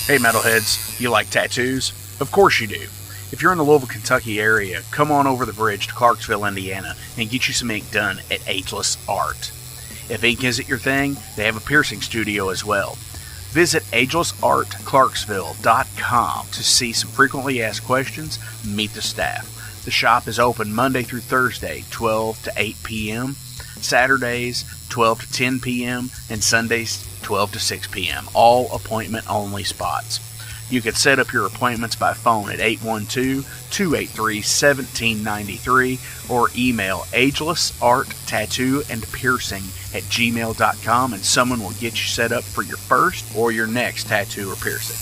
Hey metalheads, you like tattoos? Of course you do. If you're in the Louisville, Kentucky area, come on over the bridge to Clarksville, Indiana, and get you some ink done at Ageless Art. If ink isn't your thing, they have a piercing studio as well. Visit agelessartclarksville.com to see some frequently asked questions, meet the staff. The shop is open Monday through Thursday, 12 to 8 p.m., Saturdays, 12 to 10 p.m., and Sundays, 12 to 6 p.m., all appointment-only spots. You can set up your appointments by phone at 812-283-1793 or email agelessarttattooandpiercing@gmail.com and someone will get you set up for your first or your next tattoo or piercing.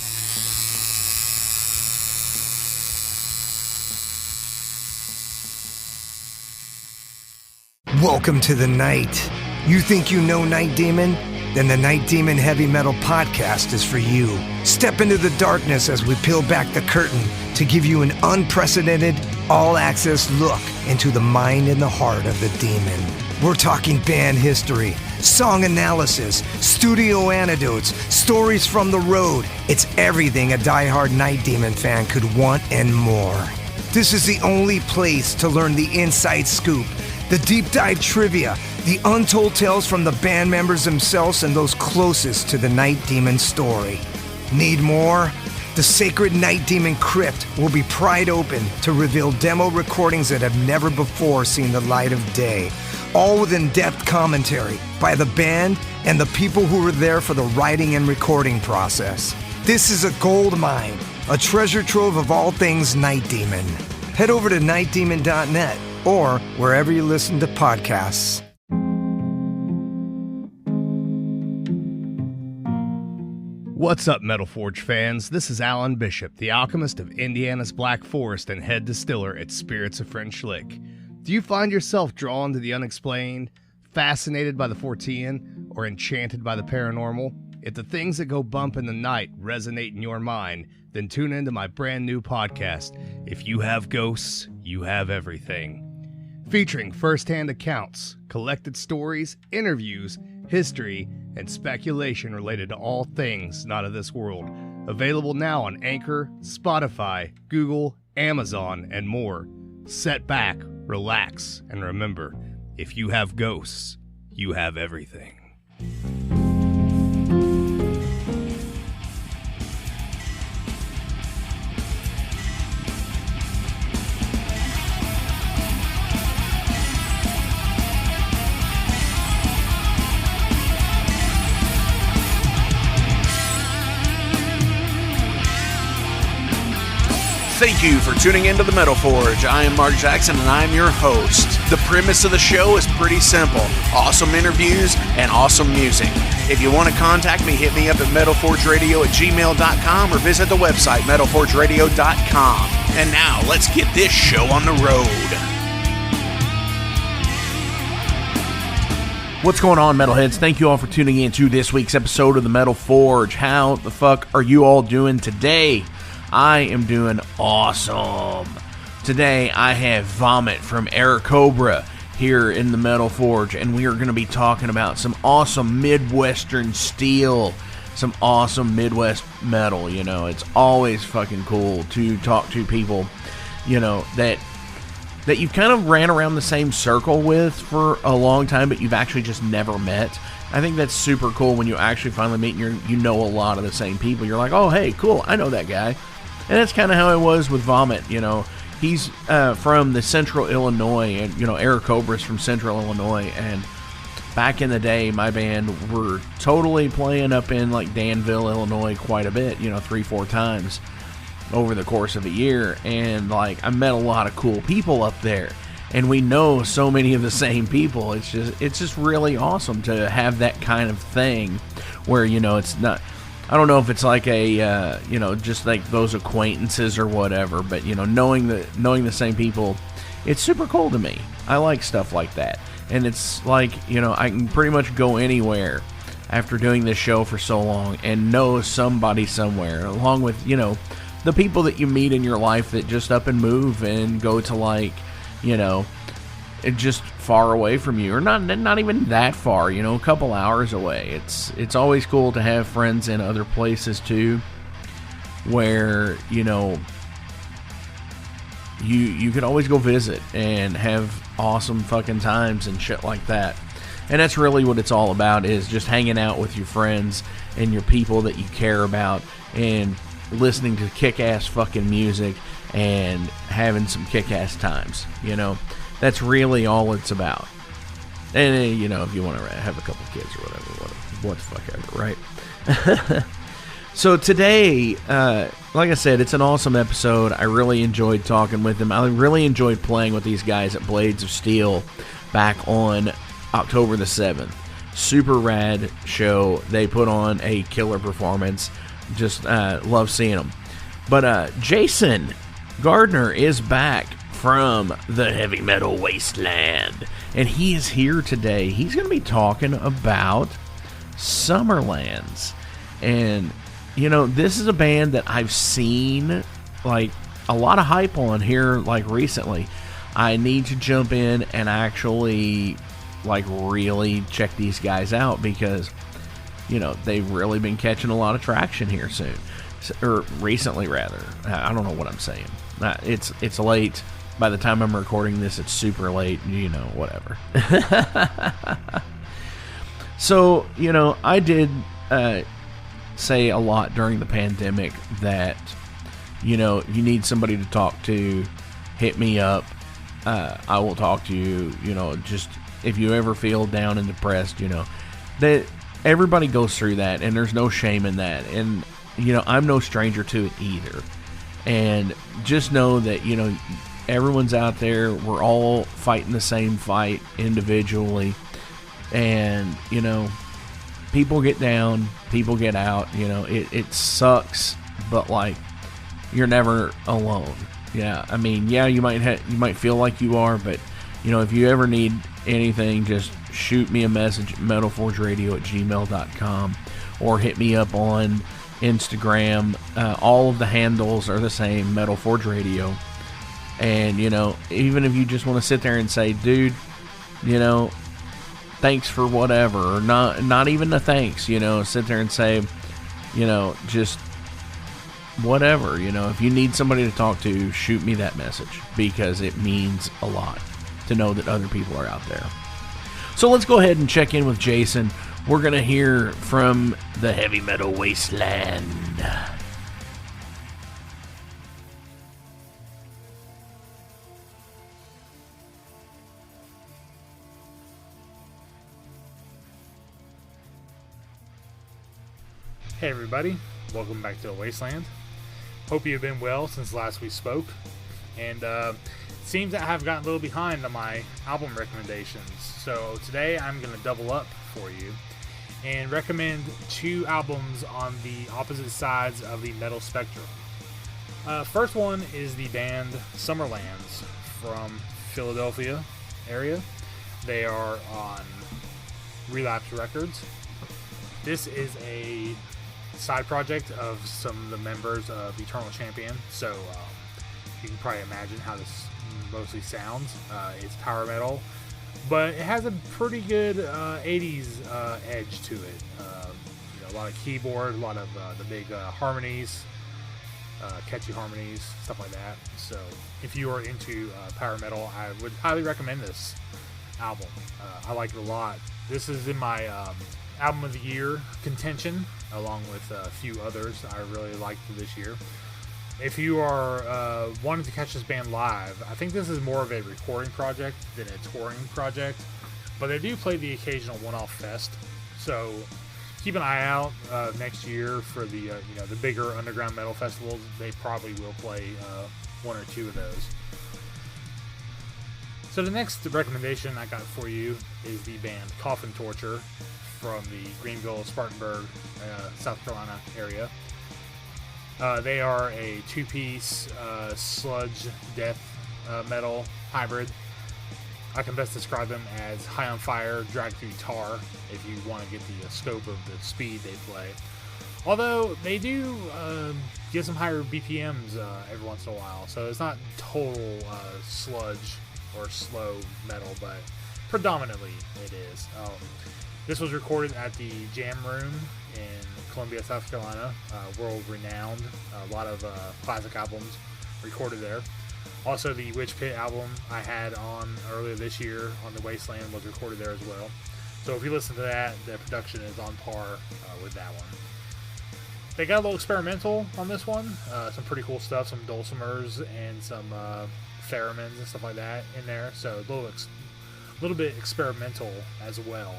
Welcome to the night. You think you know Night Demon? Then the Night Demon Heavy Metal Podcast is for you. Step into the darkness as we peel back the curtain to give you an unprecedented, all-access look into the mind and the heart of the demon. We're talking band history, song analysis, studio anecdotes, stories from the road. It's everything a diehard Night Demon fan could want and more. This is the only place to learn the inside scoop, the deep dive trivia, the untold tales from the band members themselves and those closest to the Night Demon story. Need more? The Sacred Night Demon Crypt will be pried open to reveal demo recordings that have never before seen the light of day, all with in-depth commentary by the band and the people who were there for the writing and recording process. This is a gold mine, a treasure trove of all things Night Demon. Head over to nightdemon.net or wherever you listen to podcasts. What's up, Metal Forge fans? This is Alan Bishop, the alchemist of Indiana's Black Forest and head distiller at Spirits of French Lick. Do you find yourself drawn to the unexplained, fascinated by the Fortean, or enchanted by the paranormal? If the things that go bump in the night resonate in your mind, then tune into my brand new podcast, If You Have Ghosts, You Have Everything. Featuring first-hand accounts, collected stories, interviews, history, and speculation related to all things not of this world. Available now on Anchor, Spotify, Google, Amazon, and more. Set back, relax, and remember, if you have ghosts, you have everything. Thank you for tuning into the Metal Forge. I am Mark Jackson and I am your host. The premise of the show is pretty simple. Awesome interviews and awesome music. If you want to contact me, hit me up at metalforgeradio@gmail.com or visit the website metalforgeradio.com. And now, let's get this show on the road. What's going on, metalheads? Thank you all for tuning in to this week's episode of the Metal Forge. How the fuck are you all doing today? I am doing awesome. Today I have Vhommit from Airacobra here in the Metal Forge, and we are going to be talking about some awesome Midwestern steel, some awesome Midwest metal. You know, it's always fucking cool to talk to people, you know, that you've kind of ran around the same circle with for a long time, but you've actually just never met. I think that's super cool when you actually finally meet and you know a lot of the same people. You're like, oh, hey, cool, I know that guy. And that's kind of how it was with Vhommit, you know. He's from the Central Illinois, and, you know, Airacobra's from Central Illinois, and back in the day, my band were totally playing up in, like, Danville, Illinois quite a bit, you know, 3-4 times over the course of a year, and, like, I met a lot of cool people up there, and we know so many of the same people. It's just really awesome to have that kind of thing where, you know, it's not... I don't know if it's like a, you know, just like those acquaintances or whatever, but, you know, knowing the same people, it's super cool to me. I like stuff like that. And it's like, you know, I can pretty much go anywhere after doing this show for so long and know somebody somewhere, along with, you know, the people that you meet in your life that just up and move and go to, like, you know, just far away from you, or not even that far, you know, a couple hours away. It's always cool to have friends in other places too, where, you know, you could always go visit and have awesome fucking times and shit like that. And that's really what it's all about, is just hanging out with your friends and your people that you care about and listening to kick-ass fucking music and having some kick-ass times, you know. That's really all it's about. And, you know, if you want to have a couple kids or whatever, what the fuck ever, right? So today, like I said, it's an awesome episode. I really enjoyed talking with them. I really enjoyed playing with these guys at Blades of Steel back on October the 7th. Super rad show. They put on a killer performance. Just love seeing them. But Jason Gardner is back from the Heavy Metal Wasteland, and he is here today. He's going to be talking about Sumerlands. And, you know, this is a band that I've seen, like, a lot of hype on here, like, recently. I need to jump in and actually, like, really check these guys out because, you know, they've really been catching a lot of traction here soon. Or recently, rather. I don't know what I'm saying. It's late. By the time I'm recording this, it's super late. You know, whatever. So, you know, I did say a lot during the pandemic that, you know, you need somebody to talk to, hit me up. I will talk to you, you know, just if you ever feel down and depressed, you know, that everybody goes through that, and there's no shame in that. And, you know, I'm no stranger to it either. And just know that, you know, everyone's out there. We're all fighting the same fight individually. And, you know, people get down, people get out, you know, it sucks, but, like, you're never alone. Yeah, I mean, yeah, you might feel like you are, but, you know, if you ever need anything, just shoot me a message at metalforgeradio@gmail.com or hit me up on Instagram. All of the handles are the same, Metal Forge Radio. And, you know, even if you just want to sit there and say, dude, you know, thanks for whatever, or not even a thanks, you know, sit there and say, you know, just whatever, you know, if you need somebody to talk to, shoot me that message, because it means a lot to know that other people are out there. So let's go ahead and check in with Jason. We're going to hear from the Heavy Metal Wasteland. Hey everybody, welcome back to the Wasteland. Hope you've been well since last we spoke. And it seems that I have gotten a little behind on my album recommendations. So today I'm going to double up for you and recommend two albums on the opposite sides of the metal spectrum. First one is the band Sumerlands from Philadelphia area. They are on Relapse Records. This is a side project of some of the members of Eternal Champion, so you can probably imagine how this mostly sounds. It's power metal, but it has a pretty good 80s edge to it. You know, a lot of keyboard, a lot of the big harmonies, catchy harmonies, stuff like that. So if you are into power metal, I would highly recommend this album. I like it a lot. This is in my album of the year contention, along with a few others I really liked this year. If you are wanting to catch this band live, I think this is more of a recording project than a touring project, but they do play the occasional one-off fest, so keep an eye out next year for the you know, the bigger underground metal festivals. They probably will play one or two of those. So the next recommendation I got for you is the band Coffintorcher from the Greenville, Spartanburg, South Carolina area. They are a two-piece sludge death metal hybrid. I can best describe them as high on fire, drag through tar, if you want to get the scope of the speed they play. Although they do get some higher BPMs every once in a while, so it's not total sludge or slow metal, but predominantly it is. This was recorded at the Jam Room in Columbia, South Carolina, world-renowned. A lot of classic albums recorded there. Also, the Witch Pit album I had on earlier this year on the Wasteland was recorded there as well. So if you listen to that, the production is on par with that one. They got a little experimental on this one. Some pretty cool stuff, some dulcimers and some theremins and stuff like that in there. So a little bit experimental as well.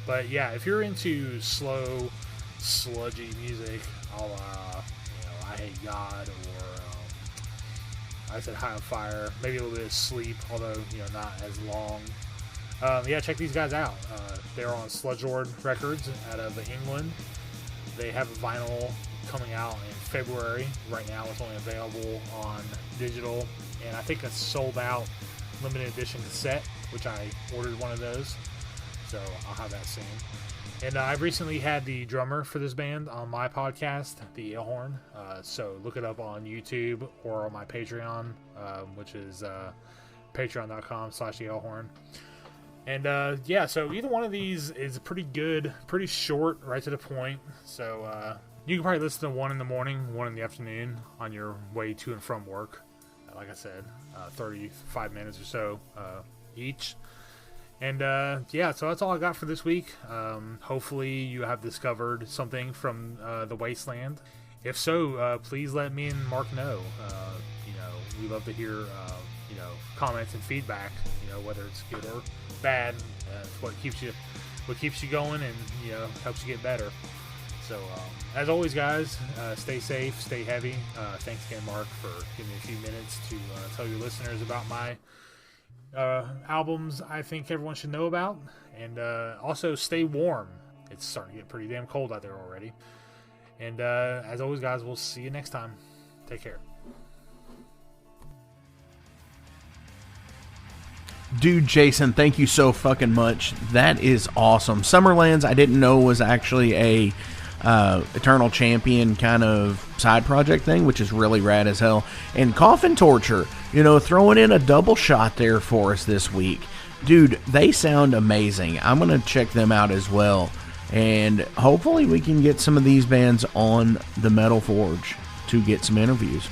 But yeah, if you're into slow, sludgy music, a la, I Hate God, or I said High on Fire, maybe a little bit of Sleep, although not as long. Yeah, check these guys out. They're on Sludge Lord Records out of England. They have a vinyl coming out in February. Right now it's only available on digital, and I think it's sold out limited edition cassette, which I ordered one of those, so I'll have that soon. And I've recently had the drummer for this band on my podcast, The Alehorn, so look it up on YouTube or on my Patreon, which is patreon.com/thealehorn. And yeah, so either one of these is pretty good, pretty short, right to the point. So you can probably listen to one in the morning, one in the afternoon on your way to and from work. Like I said, 35 minutes or so each. And yeah, so that's all I got for this week. Hopefully you have discovered something from the Wasteland. If so, please let me and Mark know. We love to hear comments and feedback. Whether it's good or bad. It's what keeps you going and helps you get better. So as always, guys, stay safe, stay heavy. Thanks again, Mark, for giving me a few minutes to tell your listeners about my albums I think everyone should know about. And also stay warm. It's starting to get pretty damn cold out there already. And as always, guys, we'll see you next time. Take care. Dude, Jason, thank you so fucking much. That is awesome. Sumerlands, I didn't know was actually a Eternal Champion kind of side project thing, which is really rad as hell. And Coffintorcher, throwing in a double shot there for us this week. Dude, they sound amazing. I'm going to check them out as well. And hopefully we can get some of these bands on the Metal Forge to get some interviews.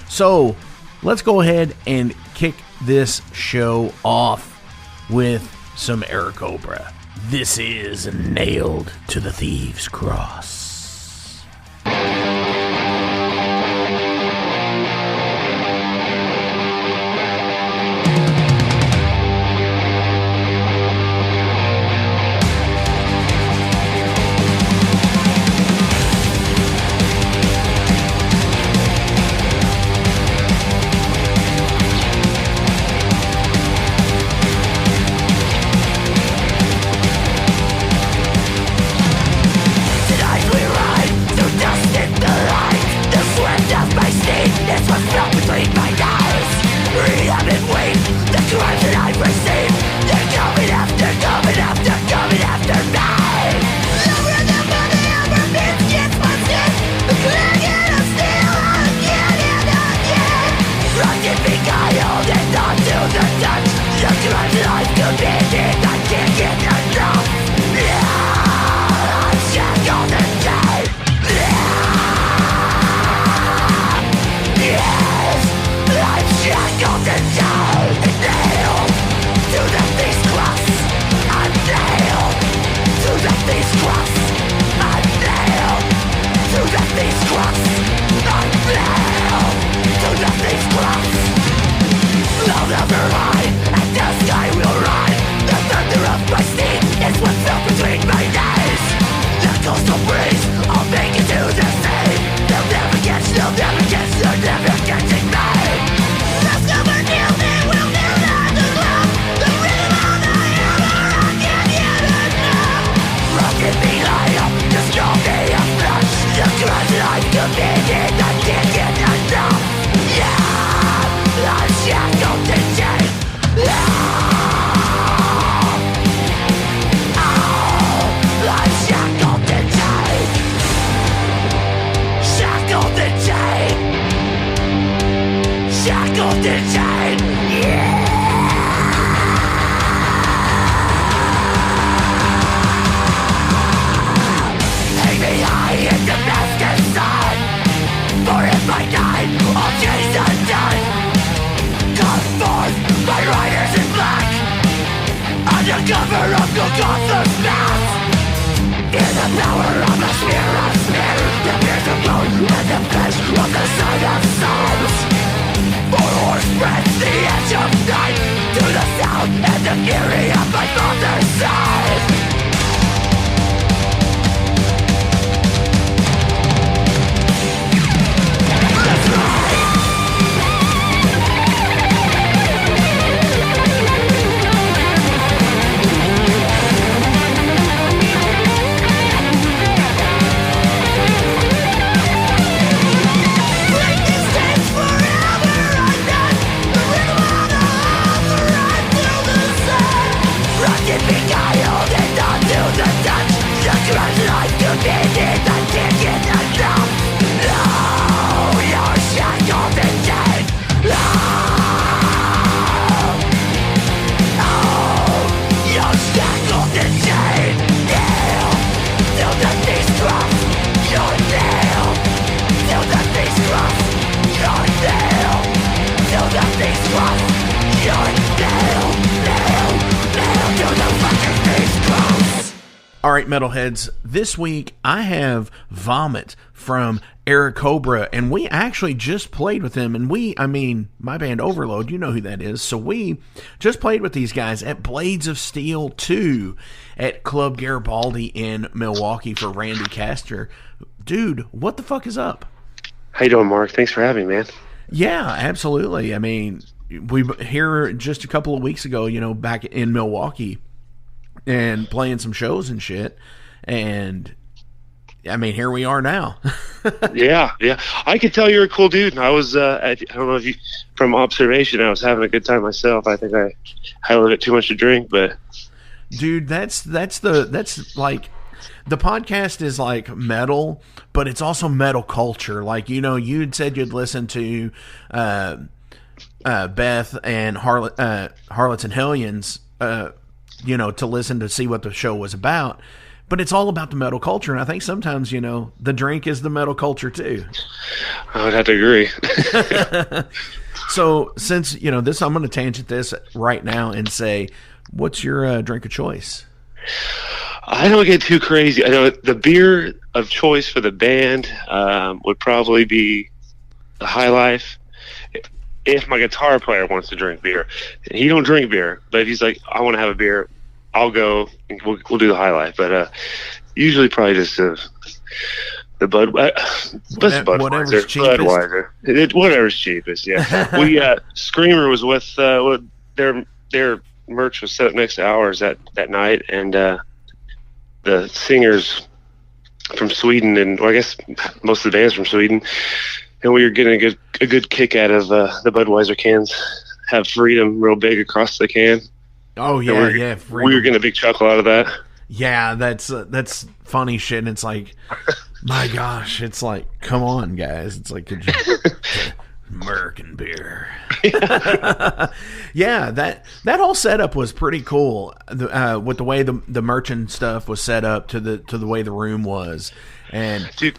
So, let's go ahead and kick this show off with some Airacobra. This is Nailed to the Thieves' Cross. Did I swear All right, metalheads, this week I have Vhommit from Airacobra, and we actually just played with him, and my band Overload, you know who that is, so we just played with these guys at Blades of Steel 2 at Club Garibaldi in Milwaukee for Randy Castor. Dude, what the fuck is up? How you doing, Mark? Thanks for having me, man. Yeah, absolutely. I mean, we here just a couple of weeks ago, back in Milwaukee, and playing some shows and shit, and I mean, here we are now. yeah. I could tell you're a cool dude. I was, I don't know if you, from observation, I was having a good time myself. I think I had a little bit too much to drink, but dude, that's like the podcast is like metal, but it's also metal culture. Like, you'd said you'd listen to Beth and Harlots and Hellions, to listen to see what the show was about. But it's all about the metal culture, and I think sometimes, the drink is the metal culture too. I would have to agree. So since, this, I'm going to tangent this right now and say, what's your drink of choice? I don't get too crazy. I know the beer of choice for the band would probably be the High Life. If my guitar player wants to drink beer, he don't drink beer, but if he's like, I want to have a beer, I'll go and we'll do the High Life. But usually probably just the Budweiser. Whatever's cheapest. Budweiser. Whatever's cheapest. Yeah. We Screamer was with their merch was set up next to ours that night, and the singers from Sweden, and I guess most of the bands from Sweden. And we were getting a good kick out of the Budweiser cans. Have Freedom real big across the can. Oh yeah, Freedom. We were getting a big chuckle out of that. Yeah, that's funny shit. And it's like, my gosh, it's like, come on, guys. It's like American beer. Yeah, that whole setup was pretty cool. With the way the merchant stuff was set up to the way the room was, and dude.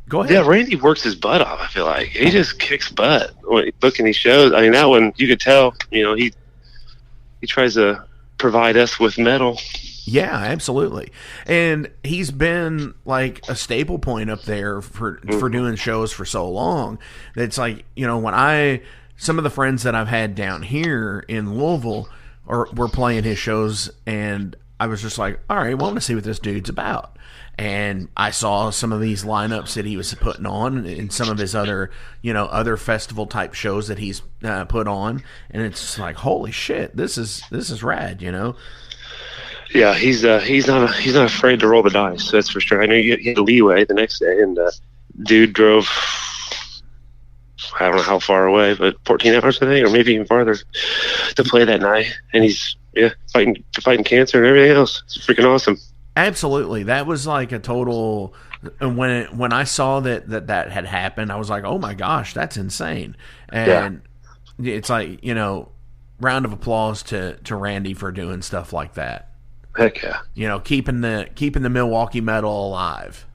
Go ahead. Yeah, Randy works his butt off. I feel like he just kicks butt when booking these shows. I mean, that one you could tell. He tries to provide us with metal. Yeah, absolutely. And he's been like a staple point up there for doing shows for so long. It's like, when some of the friends that I've had down here in Louisville were playing his shows, and I was just like, all right, well, I want to see what this dude's about. And I saw some of these lineups that he was putting on in some of his other festival type shows that he's put on, and it's like, holy shit, this is rad, Yeah, he's not afraid to roll the dice. That's for sure. I know you had the leeway the next day, and dude drove, I don't know how far away, but 14 hours I think, or maybe even farther, to play that night, and he's fighting cancer and everything else. It's freaking awesome. Absolutely. That was like a total, when I saw that had happened, I was like, oh my gosh, that's insane. And it's like, round of applause to Randy for doing stuff like that. Heck yeah. Keeping the Milwaukee metal alive.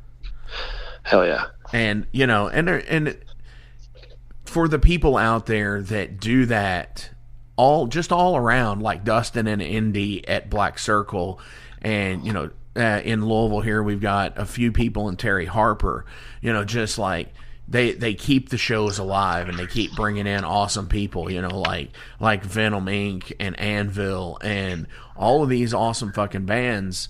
Hell yeah. And, and for the people out there that do that, all around, like Dustin and Indy at Black Circle, and in Louisville here we've got a few people in Terry Harper. Just like they keep the shows alive, and they keep bringing in awesome people. Like Venom Inc. and Anvil and all of these awesome fucking bands.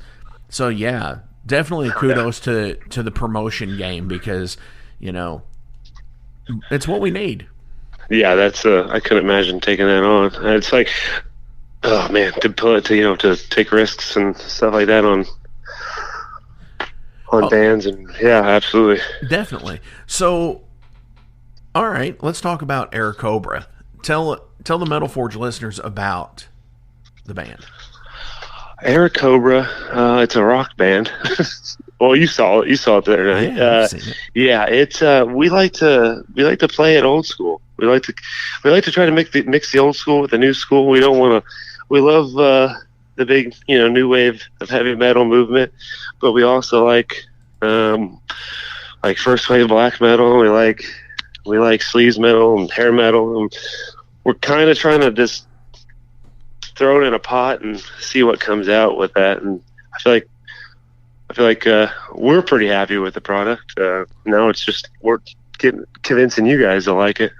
So yeah, definitely kudos to the promotion game, because it's what we need. Yeah, that's I couldn't imagine taking that on. It's like, oh man, to take risks and stuff like that on bands, and yeah, absolutely, definitely. So, all right, let's talk about Airacobra. Tell the Metal Forge listeners about the band. Airacobra, it's a rock band. Well, you saw it the other night. Yeah, I've seen it. Yeah, it's we like to play it old school. We like to try to mix the old school with the new school. We don't want to. We love the big new wave of heavy metal movement, but we also like first wave black metal. We like sleaze metal and hair metal, and we're kind of trying to just throw it in a pot and see what comes out with that. And I feel like we're pretty happy with the product. Now it's just we're convincing you guys to like it.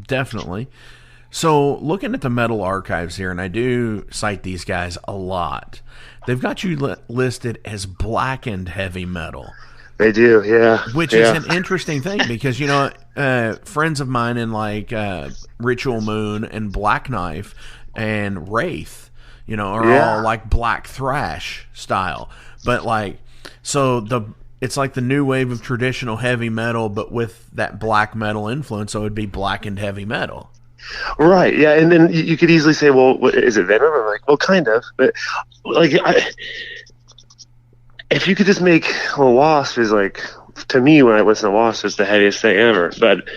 Definitely. So looking at the metal archives here, and I do cite these guys a lot, they've got you listed as blackened heavy metal. They do, yeah. Which is an interesting thing, because friends of mine in like Ritual Moon and Black Knife and Wraith, are all like black thrash style. But like, so it's like the new wave of traditional heavy metal, but with that black metal influence, so it would be blackened heavy metal. Right, yeah, and then you could easily say, well, is it Venom? I'm like, well, kind of, but like, if you could just make, well, Wasp is like, to me, when I listen to Wasp, it's the heaviest thing ever, but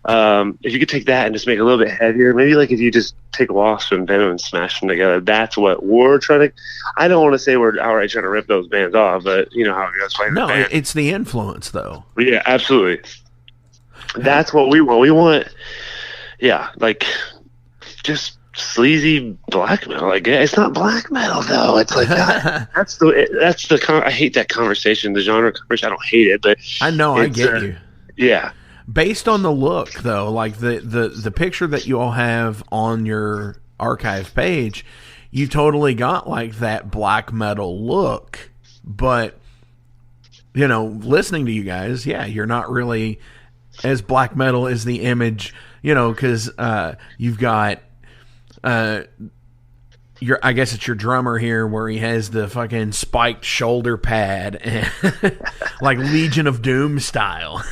if you could take that and just make it a little bit heavier, maybe like if you just take Wasp and Venom and smash them together, that's what we're trying to. I don't want to say we're outright trying to rip those bands off, but you know how it goes. No, it's the influence, though. Yeah, absolutely. That's what we want. We want, yeah, like just sleazy black metal. Like, it's not black metal though. It's like that's the. I hate that conversation. The genre conversation. I don't hate it, but I know I get you. Yeah. Based on the look, though, like the picture that you all have on your archive page, you totally got like that black metal look. But, listening to you guys, yeah, you're not really as black metal as the image, because you've got I guess it's your drummer here where he has the fucking spiked shoulder pad, and like Legion of Doom style.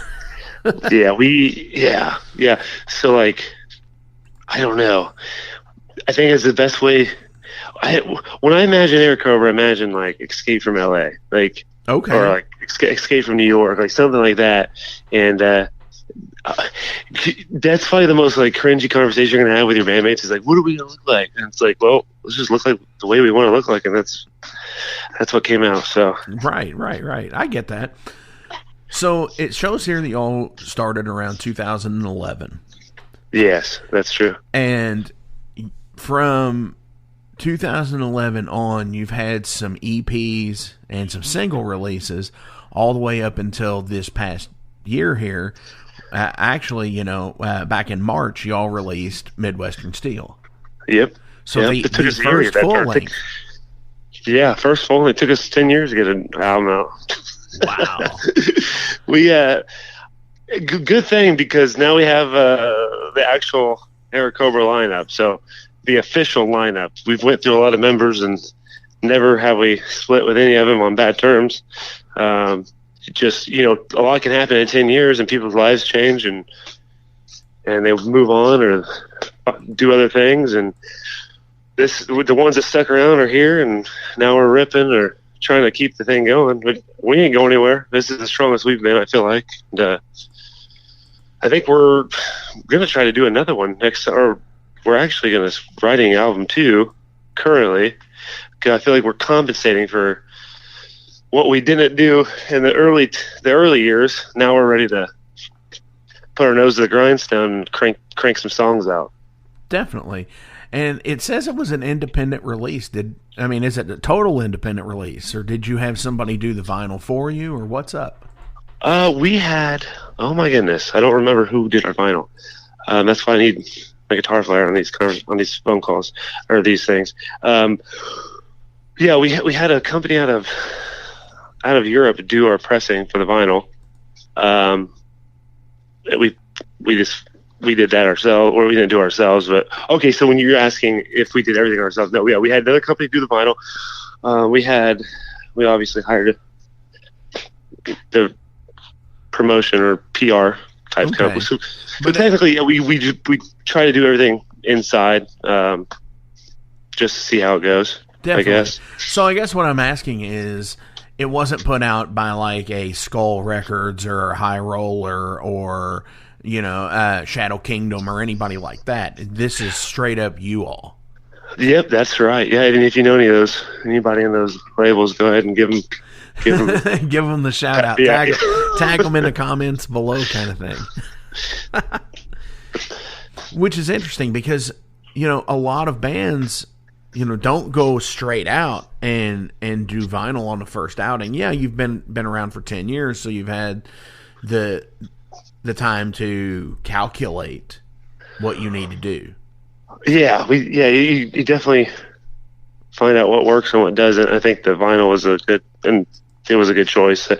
yeah. So like, I don't know. I think it's the best way. When I imagine Airacobra, I imagine like Escape from LA, like okay, or like Escape from New York, like something like that. And that's probably the most like cringy conversation you're gonna have with your bandmates. Is like, what are we gonna look like? And it's like, well, let's just look like the way we want to look like, and that's what came out. So right. I get that. So it shows here that y'all started around 2011. Yes, that's true. And from 2011 on, you've had some EPs and some single releases all the way up until this past year here. Actually, back in March, y'all released Midwestern Steel. Yep. So the first full length. Yeah, first full length. It took us 10 years to get an album out. Wow. We good thing, because now we have the actual Airacobra lineup. So the official lineup. We've went through a lot of members, and never have we split with any of them on bad terms. Just a lot can happen in 10 years, and people's lives change, and they move on or do other things. And the ones that stuck around are here, and now we're ripping or trying to keep the thing going, but we ain't going anywhere. This is the strongest we've been, I feel like. And I think we're gonna try to do another one next, or we're actually gonna writing an album too currently, because I feel like we're compensating for what we didn't do in the early years. Now we're ready to put our nose to the grindstone and crank some songs out. Definitely. And it says it was an independent release. Is it a total independent release, or did you have somebody do the vinyl for you, or what's up? We had, oh my goodness, I don't remember who did our vinyl. That's why I need my guitar player on these phone calls or these things. Yeah, we had a company out of Europe do our pressing for the vinyl. We did that ourselves, or we didn't do it ourselves. But okay, so when you're asking if we did everything ourselves, no, yeah, we had another company do the vinyl. We obviously hired the promotion or PR type company. So, but technically, yeah, we try to do everything inside, just to see how it goes. Definitely. I guess. So I guess what I'm asking is, it wasn't put out by like a Skull Records or High Roller or Shadow Kingdom or anybody like that. This is straight up you all. Yep, that's right. Yeah, and if you know anybody in those labels, go ahead and give them give them the shout out. Yeah. Tag them in the comments below, kind of thing. Which is interesting because a lot of bands don't go straight out and do vinyl on the first outing. Yeah, you've been around for 10 years, so you've had the time to calculate what you need to do. Yeah, you definitely find out what works and what doesn't. I think the vinyl was a good choice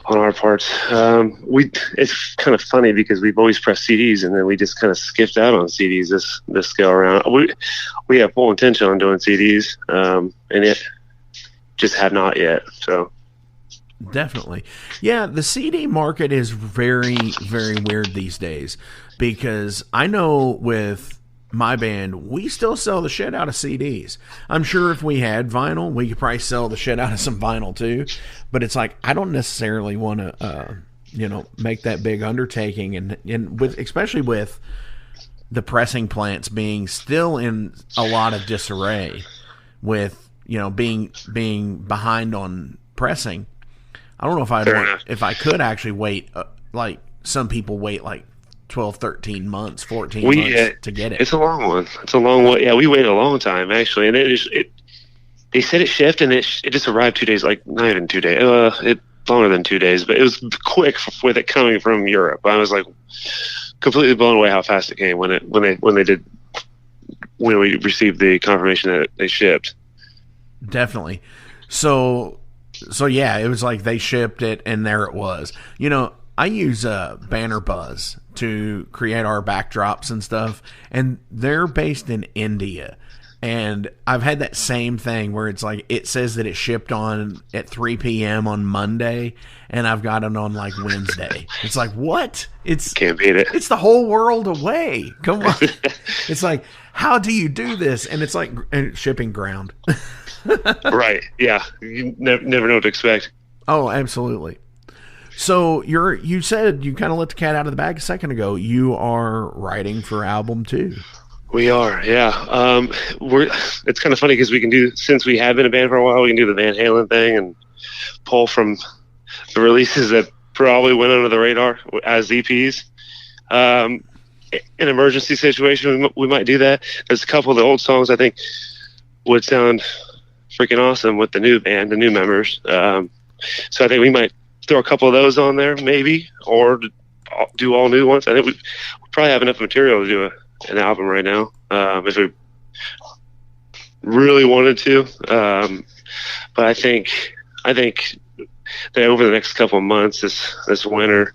on our parts. It's kind of funny because we've always pressed CDs, and then we just kind of skipped out on CDs this go around. We have full intention on doing CDs, and it just have not yet. So definitely, yeah. The CD market is very, very weird these days because I know with my band, we still sell the shit out of CDs. I'm sure if we had vinyl, we could probably sell the shit out of some vinyl too. But it's like, I don't necessarily want to, make that big undertaking, and especially with the pressing plants being still in a lot of disarray, with being behind on pressing. I don't know if I could actually wait like some people wait like 12, 13 months, 14 months to get it. It's a long one. It's a long one. Yeah, we waited a long time, actually. And they said it shipped, and it just arrived 2 days, like not even 2 days. Longer than 2 days, but it was quick with it coming from Europe. I was like completely blown away how fast it came when we received the confirmation that they shipped. Definitely. So yeah, it was like they shipped it, and there it was. I use Banner Buzz to create our backdrops and stuff, and they're based in India. And I've had that same thing where it's like it says that it shipped at 3 p.m. on Monday, and I've got it on like Wednesday. It's like, what? Can't beat it. It's the whole world away. Come on. It's like, how do you do this? And it's like shipping ground. Right. Yeah. You never know what to expect. Oh, absolutely. So you said you kind of let the cat out of the bag a second ago. You are writing for album 2. We are, yeah. It's kind of funny because we can do, since we have been a band for a while, we can do the Van Halen thing and pull from the releases that probably went under the radar as EPs. In an emergency situation, we might do that. There's a couple of the old songs I think would sound freaking awesome with the new band, the new members. So I think we might throw a couple of those on there, maybe, or do all new ones. I think we probably have enough material to do an album right now, if we really wanted to. But I think that over the next couple of months, this winter,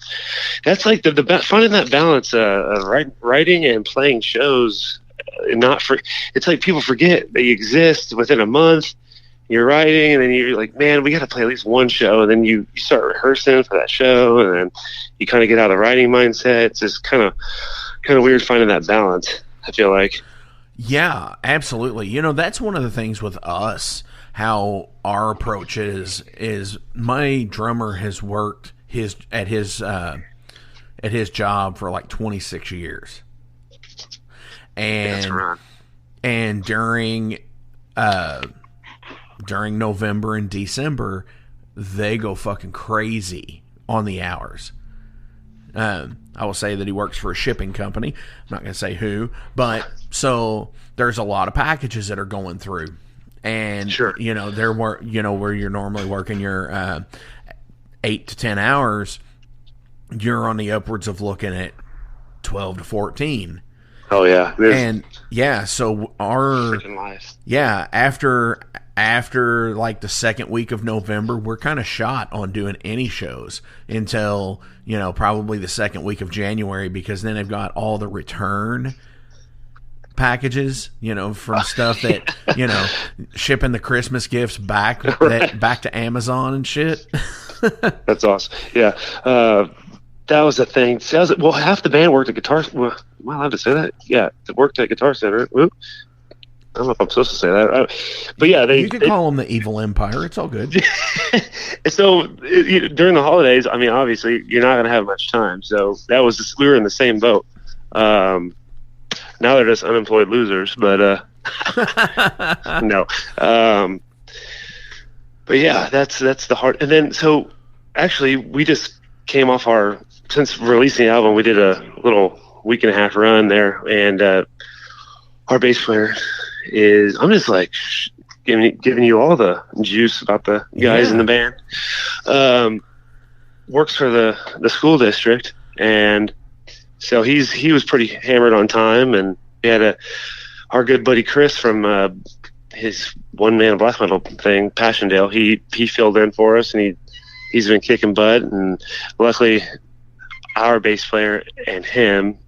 that's like the finding that balance of writing and playing shows. It's like people forget they exist within a month. You're writing, and then you're like, man, we got to play at least one show, and then you start rehearsing for that show, and then you kind of get out of the writing mindset. It's just kind of weird finding that balance, I feel like. Yeah, absolutely. That's one of the things with us, how our approach is my drummer has worked at his job for like 26 years. And that's right. And during November and December, they go fucking crazy on the hours. I will say that he works for a shipping company. I'm not going to say who, but so there's a lot of packages that are going through, and Sure. There were where you're normally working your 8 to 10 hours, you're on the upwards of looking at 12 to 14. Oh yeah, so our freaking life. Yeah, after like the second week of November, we're kind of shot on doing any shows until, probably the second week of January, because then they've got all the return packages, from stuff that, shipping the Christmas gifts back to Amazon and shit. That's awesome. Yeah. That was the thing. Well, half the band worked at Guitar. Well, am I allowed to say that? Yeah, it worked at Guitar Center. Whoop. I don't know if I'm supposed to say that, but yeah, you can call them the Evil Empire. It's all good. So during the holidays, I mean, obviously, you're not going to have much time. So we were in the same boat. Now they're just unemployed losers, but no. But yeah, that's the hard. And then so actually, we just came off since releasing the album, we did a little week and a half run there, and our bass player I'm just like giving you all the juice about the guys in the band. Works for the school district, and so he was pretty hammered on time, and we had our good buddy Chris from his one man black metal thing, Passchendaele. He filled in for us, and he's been kicking butt, and luckily our bass player and him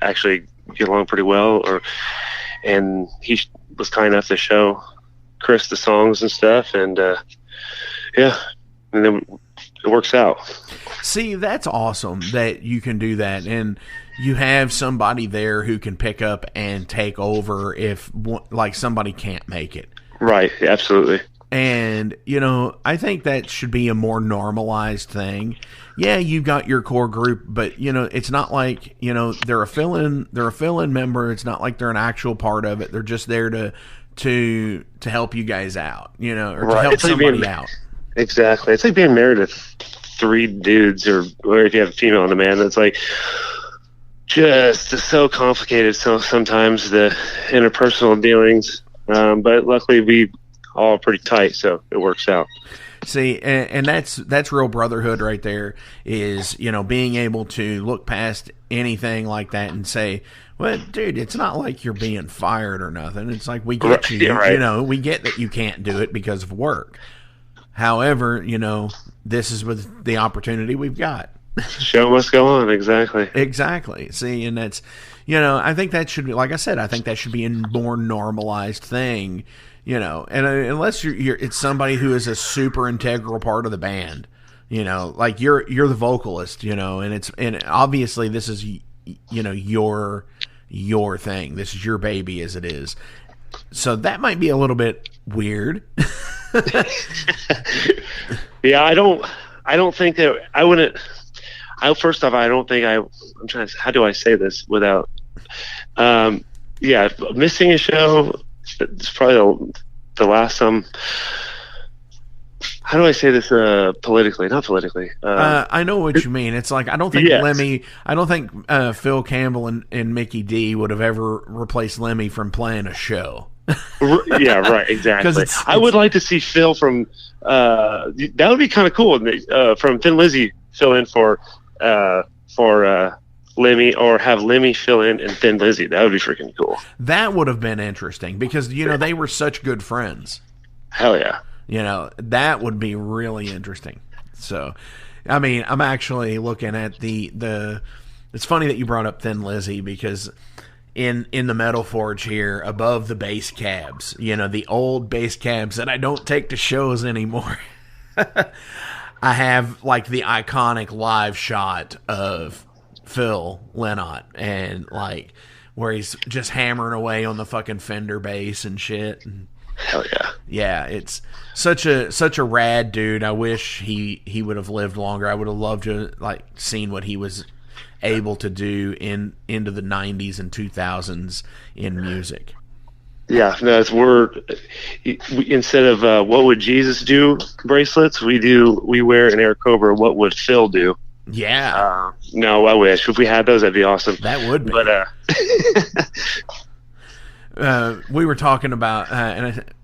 actually get along pretty well, and he was kind enough to show Chris the songs and stuff, and and then it works out. See, that's awesome that you can do that, and you have somebody there who can pick up and take over if like somebody can't make it. Right, absolutely. And, I think that should be a more normalized thing. Yeah, you've got your core group, but, it's not like, they're a fill-in member. It's not like they're an actual part of it. They're just there to help you guys out, or to help somebody out. Exactly. It's like being married to 3 dudes, or if you have a female in the band, it's like just so complicated. So sometimes the interpersonal dealings, but luckily we all pretty tight, so it works out. See, and that's real brotherhood right there, is, being able to look past anything like that and say, well, dude, it's not like you're being fired or nothing. It's like, we get you, yeah, right. We get that you can't do it because of work. However, this is with the opportunity we've got. Show must go on. Exactly. See, and that's, I think that should be, like I said, I think that should be a more normalized thing. And unless it's somebody who is a super integral part of the band, like you're the vocalist, and obviously this is, your thing. This is your baby as it is. So that might be a little bit weird. Yeah, I don't think that I wouldn't. First off, I don't think I'm trying to. How do I say this without? Missing a show. It's probably the last how do I say this politically? Not politically. I know what you mean. It's like I don't think Lemmy. I don't think Phil Campbell and Mickey D would have ever replaced Lemmy from playing a show. Yeah, right. Exactly. I would like to see Phil from. That would be kind of cool. From Thin Lizzy fill in for Lemmy, or have Lemmy fill in and Thin Lizzy. That would be freaking cool. That would have been interesting because they were such good friends. Hell yeah. That would be really interesting. So, I mean, I'm actually looking at the. It's funny that you brought up Thin Lizzy, because in the Metal Forge here, above the bass cabs, the old bass cabs that I don't take to shows anymore, I have like the iconic live shot of Phil Lynott, and like where he's just hammering away on the fucking Fender bass and shit. And hell yeah. Yeah, it's such a rad dude. I wish he would have lived longer. I would have loved to like seen what he was able to do into the 90s and 2000s in music. Yeah, no, instead of what would Jesus do bracelets, we wear an Airacobra what would Phil do Yeah. No, I wish. If we had those, that'd be awesome. That would be. But we were talking about,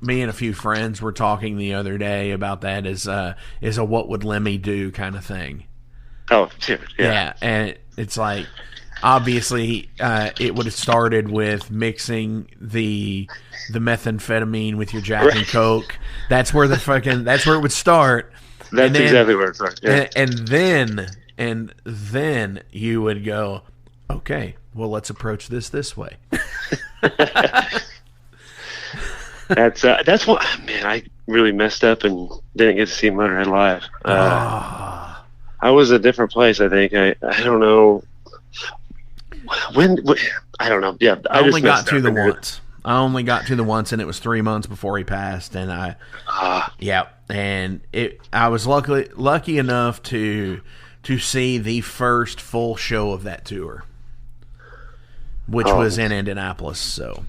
me and a few friends were talking the other day about that as a what would Lemmy do kind of thing. Oh, dude, yeah. And it's like, obviously, it would have started with mixing the methamphetamine with your Jack and Coke. That's where that's where it would start. That's exactly where it starts. Yeah. And then you would go, okay, well, let's approach this way. That's what, man, I really messed up and didn't get to see Motorhead live. I was a different place, I think. I don't know when I don't know. Yeah, I only got to the once. I only got to the once, and it was 3 months before he passed. And I was lucky enough to see the first full show of that tour, which was in Indianapolis. So,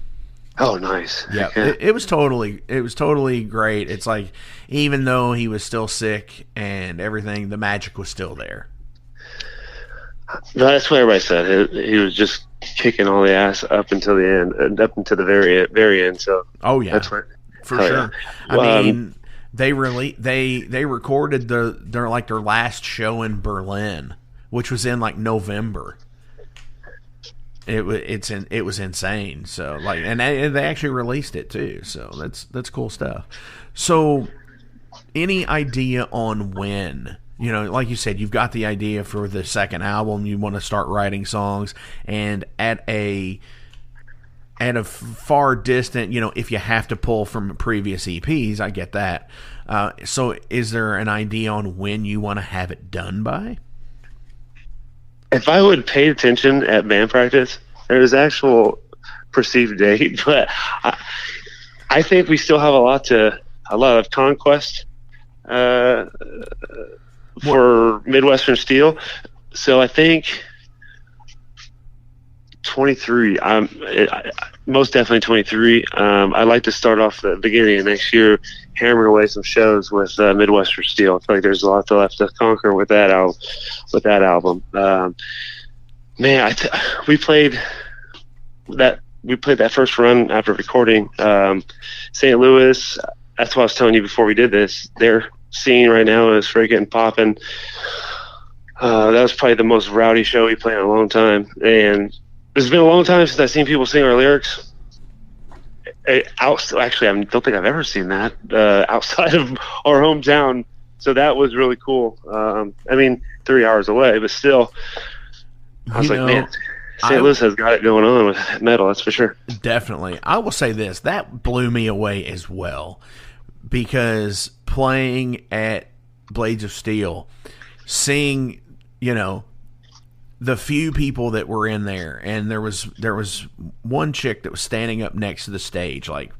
nice. Yeah, it was totally great. It's like, even though he was still sick and everything, the magic was still there. That's what everybody said. He was just kicking all the ass up until the end, up until the very end. So, that's what, for sure. Yeah. I mean, they recorded their last show in Berlin, which was in like November. It was insane. So like, and they actually released it too. So that's cool stuff. So, any idea on when? You know, like you said, you've got the idea for the second album. You want to start writing songs, and at a far distant, you know, if you have to pull from previous EPs, I get that. So, is there an idea on when you want to have it done by? If I would pay attention at band practice, there's actual perceived date, but I think we still have a lot of conquest for Midwestern Steel. So I think 23. Most definitely 23. I'd like to start off the beginning of next year, hammering away some shows with Midwestern Steel. I feel like there's a lot left to conquer with that album. Man, we played that first run after recording St. Louis. That's what I was telling you before we did this. Their scene right now is freaking popping. That was probably the most rowdy show we played in a long time, and it's been a long time since I've seen people sing our lyrics. Actually, I don't think I've ever seen that outside of our hometown. So that was really cool. I mean, 3 hours away, but still, I was man, St. Louis has got it going on with metal, that's for sure. Definitely. I will say this, that blew me away as well, because playing at Blades of Steel, seeing, you know, the few people that were in there, and there was one chick that was standing up next to the stage, like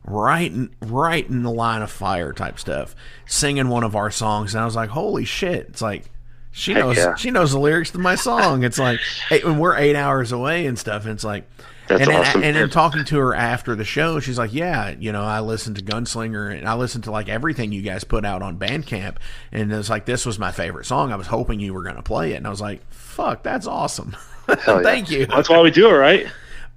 right in the line of fire type stuff, singing one of our songs, and I was like, holy shit. It's like, she knows the lyrics to my song. It's like, when we're 8 hours away and stuff, and it's like, that's awesome. And then talking to her after the show, she's like, yeah, you know, I listened to Gunslinger, and I listened to like everything you guys put out on Bandcamp, and it was like, this was my favorite song. I was hoping you were going to play it. And I was like, fuck, that's awesome. Thank you. That's why we do it, right?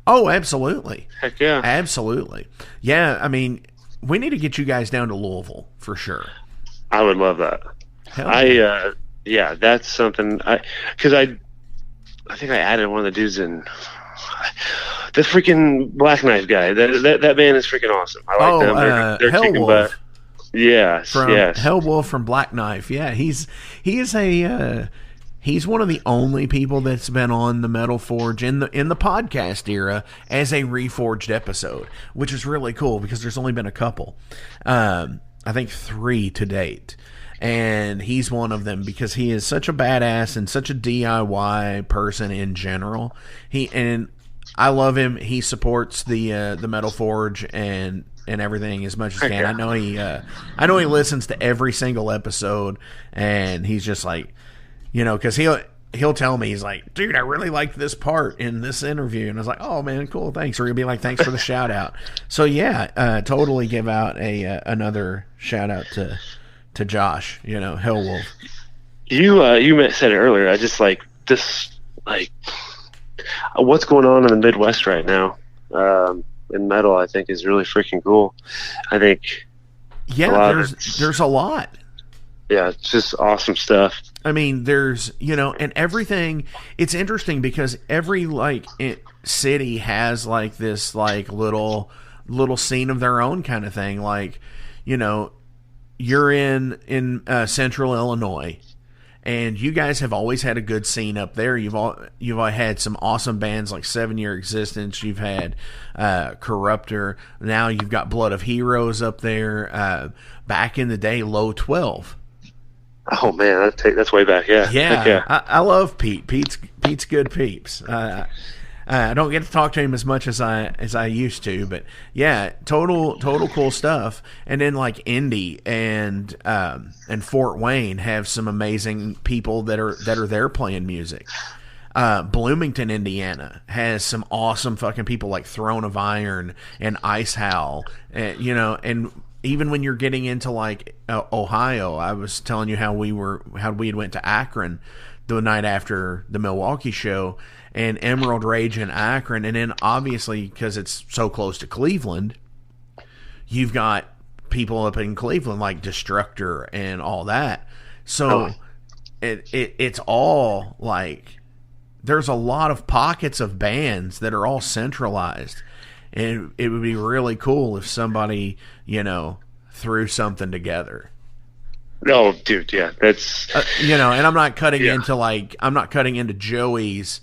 Oh, absolutely. Heck yeah. Absolutely. Yeah, I mean, we need to get you guys down to Louisville for sure. I would love that. Yeah, that's something. Because I think I added one of the dudes in. The freaking Black Knife guy. That band is freaking awesome. I like them. They're kicking butt. Yes, yes. Hellwolf from Black Knife. Yeah, he's one of the only people that's been on the Metal Forge in the podcast era as a reforged episode, which is really cool because there's only been a couple. I think 3 to date. And he's one of them because he is such a badass and such a DIY person in general. I love him. He supports the Metal Forge and everything as much as he can. I know he listens to every single episode, and he's just like, you know, because he'll tell me, he's like, dude, I really liked this part in this interview, and I was like, oh man, cool, thanks. Or he'll be like, thanks for the shout out. So yeah, totally give out another shout out to Josh, you know, Hellwolf. You said it earlier. I just like this, like what's going on in the Midwest right now in metal. I think is really freaking cool. I think there's a lot. Yeah, it's just awesome stuff. I mean, there's, and everything. It's interesting because every city has like this like little scene of their own kind of thing. Like, you're in Central Illinois, and you guys have always had a good scene up there. You've had some awesome bands like 7 Year Existence. You've had Corruptor. Now you've got Blood of Heroes up there. Back in the day, Low 12. Oh man, that's way back. Yeah. Yeah. I love Pete. Pete's good peeps. I don't get to talk to him as much as I used to, but yeah, total cool stuff. And then like Indy and Fort Wayne have some amazing people that are there playing music. Bloomington, Indiana has some awesome fucking people like Throne of Iron and Ice Howl, and even when you're getting into like Ohio, I was telling you how we had went to Akron the night after the Milwaukee show, and Emerald Rage in Akron, and then obviously because it's so close to Cleveland, you've got people up in Cleveland like Destructor and all that. So it's all like there's a lot of pockets of bands that are all centralized. And it would be really cool if somebody, threw something together. No, dude, yeah, that's and I'm not cutting into Joey's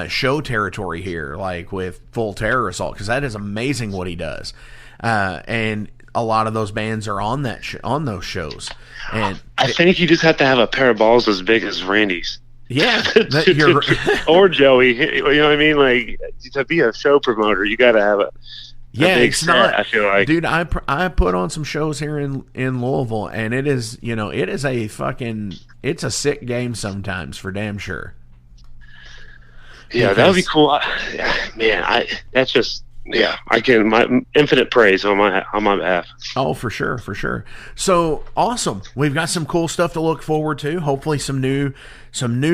show territory here, like with Full Terror Assault, because that is amazing what he does, and a lot of those bands are on on those shows. And I think you just have to have a pair of balls as big as Randy's. Yeah, or Joey. You know what I mean? Like, to be a show promoter, you got to have a big set, not. I feel like, dude. I put on some shows here in Louisville, and it is it's a sick game sometimes, for damn sure. Yeah, that would be cool. That's just. Yeah, I can. My infinite praise on my behalf. Oh, for sure. So awesome! We've got some cool stuff to look forward to. Hopefully, some new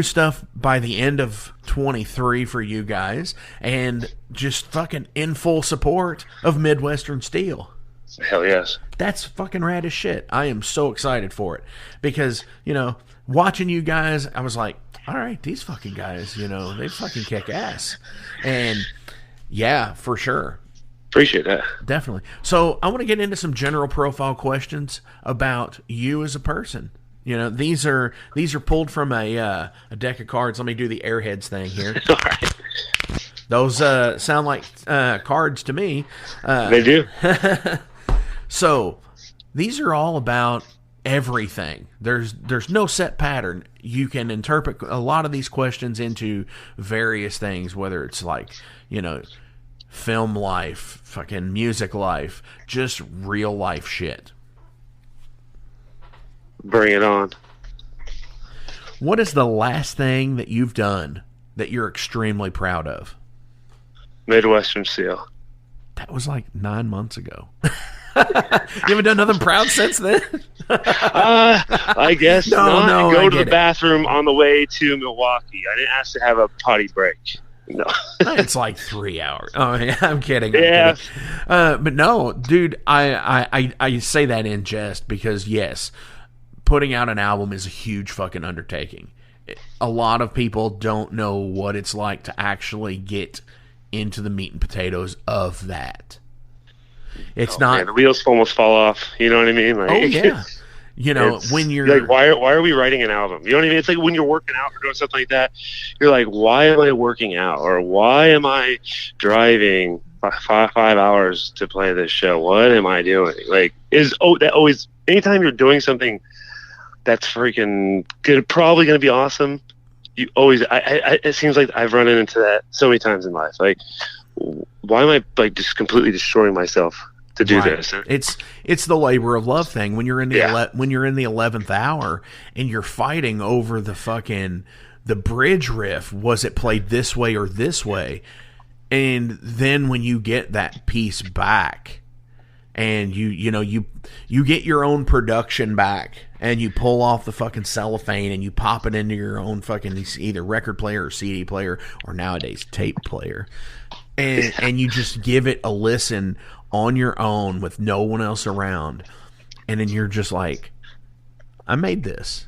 stuff by the end of 23 for you guys, and just fucking in full support of Midwestern Steel. Hell yes! That's fucking rad as shit. I am so excited for it because watching you guys, I was like, all right, these fucking guys, they fucking kick ass, and. Yeah, for sure. Appreciate that. Definitely. So I want to get into some general profile questions about you as a person. These are pulled from a deck of cards. Let me do the Airheads thing here. All right. Those sound like cards to me. They do. So these are all about everything. There's no set pattern. You can interpret a lot of these questions into various things, whether it's like, film life, fucking music life, just real life shit. Bring it on. What is the last thing that you've done that you're extremely proud of? Midwestern Steel. That was like 9 months ago. You haven't done nothing proud since then? I guess not. No, go to the bathroom on the way to Milwaukee. I didn't ask to have a potty break. No. It's like 3 hours. Oh, yeah, I'm kidding. Yeah. But no, dude, I say that in jest because, yes, putting out an album is a huge fucking undertaking. A lot of people don't know what it's like to actually get into the meat and potatoes of that. It's not. Man, the wheels almost fall off. You know what I mean? Like, oh, yeah. When you're like, why are we writing an album? You know what I mean? It's like when you're working out or doing something like that, you're like, why am I working out? Or why am I driving 5 hours to play this show? What am I doing? Like, that always, anytime you're doing something that's freaking good, probably going to be awesome, you always, it seems like I've run into that so many times in life. Like, why am I like just completely destroying myself to do this? It's the labor of love thing. When you're in the when you're in the 11th hour and you're fighting over the bridge riff, was it played this way or this way? And then when you get that piece back and you get your own production back and you pull off the fucking cellophane and you pop it into your own fucking either record player or CD player or nowadays tape player, and you just give it a listen on your own with no one else around, and then you're just like, I made this.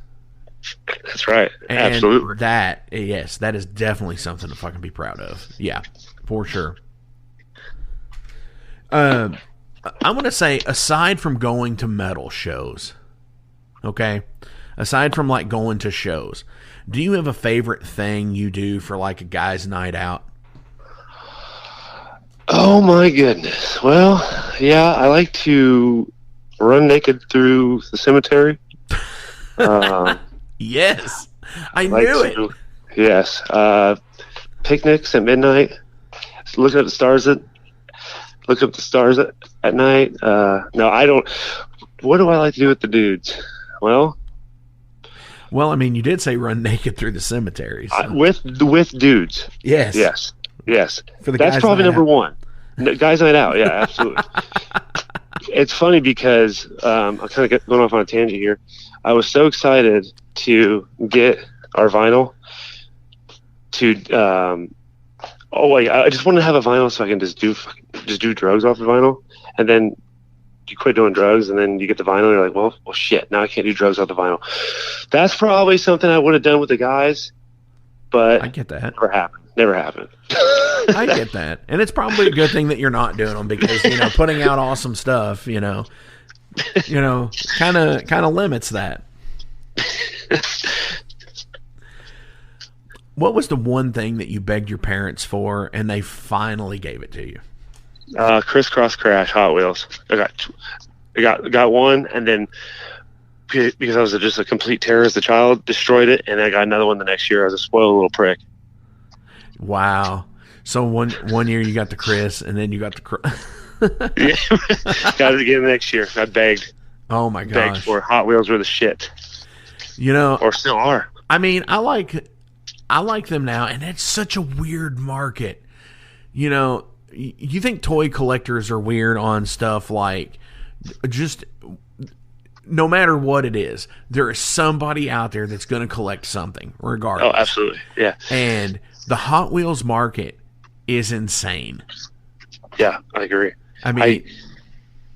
That's right. And absolutely. That is definitely something to fucking be proud of. Yeah, for sure. I'm going to say, aside from going to metal shows, okay, aside from like going to shows, do you have a favorite thing you do for like a guy's night out? Oh my goodness. Well, yeah, I like to run naked through the cemetery. Yes, I knew it. Yes, picnics at midnight. Look up the stars at night. No, I don't. What do I like to do with the dudes? Well, I mean, you did say run naked through the cemetery. So. With dudes. Yes. For the that's probably number one. Guys' night out. Yeah, absolutely. It's funny because I'm kind of going off on a tangent here. I was so excited to get our vinyl to. I just wanted to have a vinyl so I can just do drugs off the vinyl, and then you quit doing drugs, and then you get the vinyl, and you're like, well, shit, now I can't do drugs off the vinyl. That's probably something I would have done with the guys, but I get that. Never happened. I get that, and it's probably a good thing that you're not doing them because putting out awesome stuff, kind of limits that. What was the one thing that you begged your parents for and they finally gave it to you? Crisscross Crash Hot Wheels. I got one, and then because I was just a complete terror as a child, destroyed it, and I got another one the next year. I was a spoiled little prick. Wow. So one year you got the Chris, and then you got the yeah. Got it again the next year. I begged. Oh my gosh. Begged for Hot Wheels were the shit. Or still are. I mean, I like them now, and it's such a weird market. You think toy collectors are weird on stuff like just no matter what it is, there is somebody out there that's going to collect something regardless. Oh, absolutely. Yeah. And the Hot Wheels market is insane. Yeah, I agree. I mean,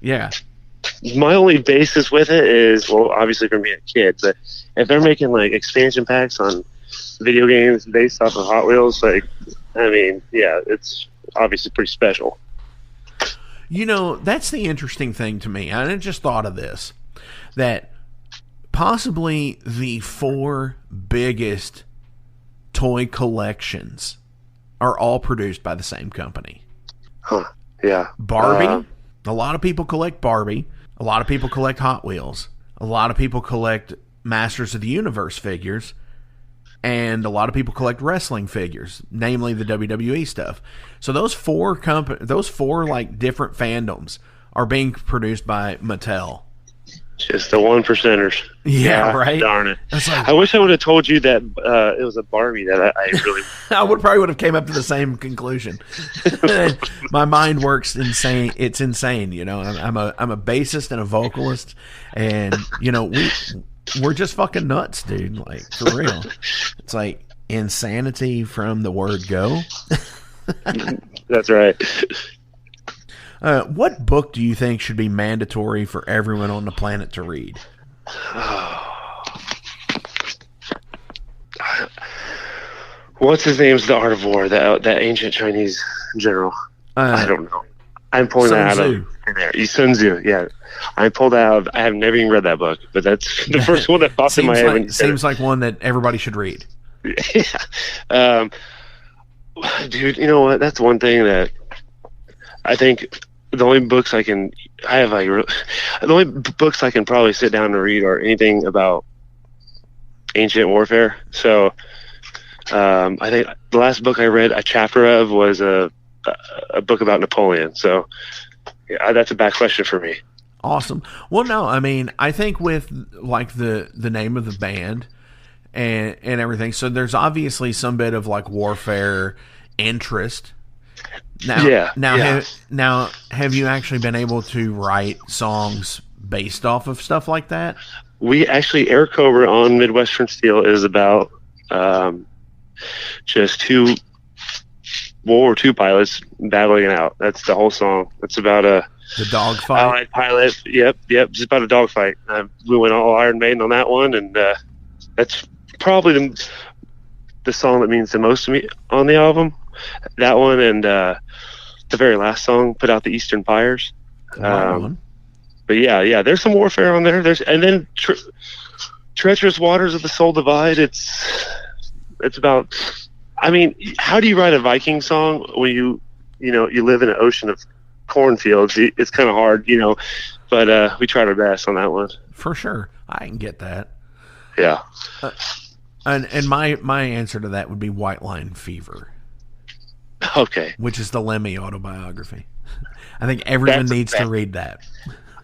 yeah. My only basis with it is, well, obviously from being a kid, but if they're making like expansion packs on video games based off of Hot Wheels, it's obviously pretty special. That's the interesting thing to me. I just thought of this, that possibly the 4 biggest toy collections are all produced by the same company. Huh. Yeah. Barbie. A lot of people collect Barbie. A lot of people collect Hot Wheels. A lot of people collect Masters of the Universe figures. And a lot of people collect wrestling figures, namely the WWE stuff. So those 4 like different fandoms are being produced by Mattel. Just the 1%ers. Yeah, right. Darn it! Like, I wish I would have told you that it was a Barbie that I really. I probably would have came up to the same conclusion. My mind works insane. It's insane. I'm a bassist and a vocalist, and we're just fucking nuts, dude. Like, for real. It's like insanity from the word go. That's right. What book do you think should be mandatory for everyone on the planet to read? What's his name's The Art of War, that ancient Chinese general? I don't know. I'm pulling that out of there. Sun Tzu, yeah. I pulled out. I have never even read that book, but that's the first one that popped in my head. Seems like one that everybody should read. Yeah. Dude, you know what? That's one thing that I think the only books I can probably sit down and read are anything about ancient warfare. So I think the last book I read a chapter of was a book about Napoleon. So yeah, that's a bad question for me. Awesome. Well, no, I mean, I think with like the name of the band and everything, so there's obviously some bit of like warfare interest. Now, have you actually been able to write songs based off of stuff like that? we actually, Airacobra on Midwestern Steel is about just two World War II pilots battling it out. That's the whole song. It's about the dogfight. Allied pilot. Yep. Just about a dogfight. We went all Iron Maiden on that one, and that's probably the song that means the most to me on the album. That one and the very last song, Put Out the Eastern Fires. But yeah, there's some warfare on there. And then Treacherous Waters of the Soul Divide. It's about. I mean, how do you write a Viking song when you live in an ocean of cornfields? It's kind of hard, but we tried our best on that one. For sure, I can get that. Yeah. And my answer to that would be White Line Fever. Okay. Which is the Lemmy autobiography. I think everyone needs to read that.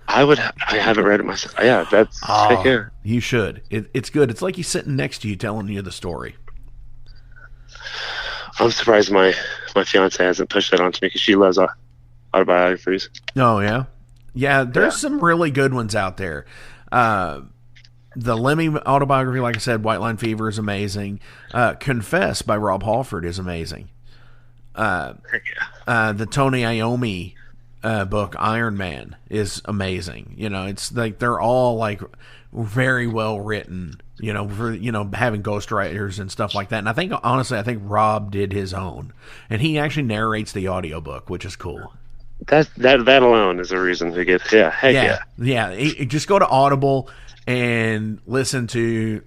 I haven't read it myself. Yeah, that's heck yeah. You should. It's good. It's like he's sitting next to you telling you the story. I'm surprised my fiance hasn't pushed that onto me because she loves autobiographies. Oh, yeah? Yeah, there's some really good ones out there. The Lemmy autobiography, like I said, White Line Fever is amazing. Confess by Rob Halford is amazing. The Tony Iommi book, Iron Man, is amazing. It's like they're all like very well written, for having ghostwriters and stuff like that. And I think Rob did his own, and he actually narrates the audiobook, which is cool. That alone is a reason to get yeah. Just go to Audible and listen to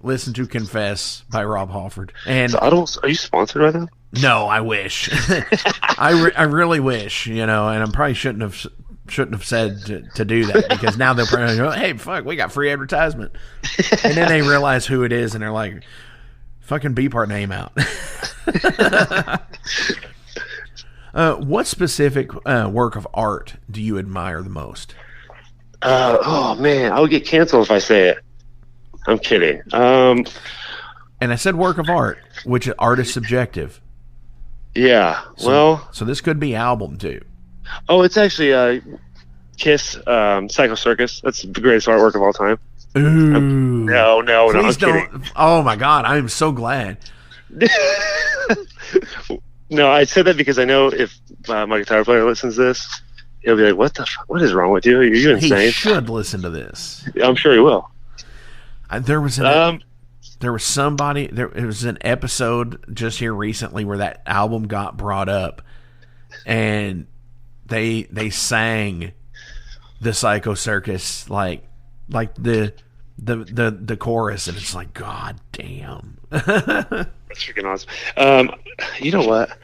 Confess by Rob Halford. And so are you sponsored by them? No, I wish. I really wish, and I probably shouldn't have said to do that, because now they'll probably go, hey, fuck, we got free advertisement. And then they realize who it is, and they're like, fucking beep our name out. What specific work of art do you admire the most? Oh, man, I would get canceled if I say it. I'm kidding. And I said work of art, which art is subjective. Yeah, so this could be album too. Oh, it's actually Kiss, Psycho Circus. That's the greatest artwork of all time. Ooh. No, Please I'm don't. Kidding. Oh my God, I am so glad. No, I said that because I know if my guitar player listens to this, he'll be like, "What the fuck? What is wrong with you? Are you insane?" He should listen to this. I'm sure he will. There was somebody. It was an episode just here recently where that album got brought up, and they sang the Psycho Circus like the chorus, and it's like, God damn. That's freaking awesome. You know what?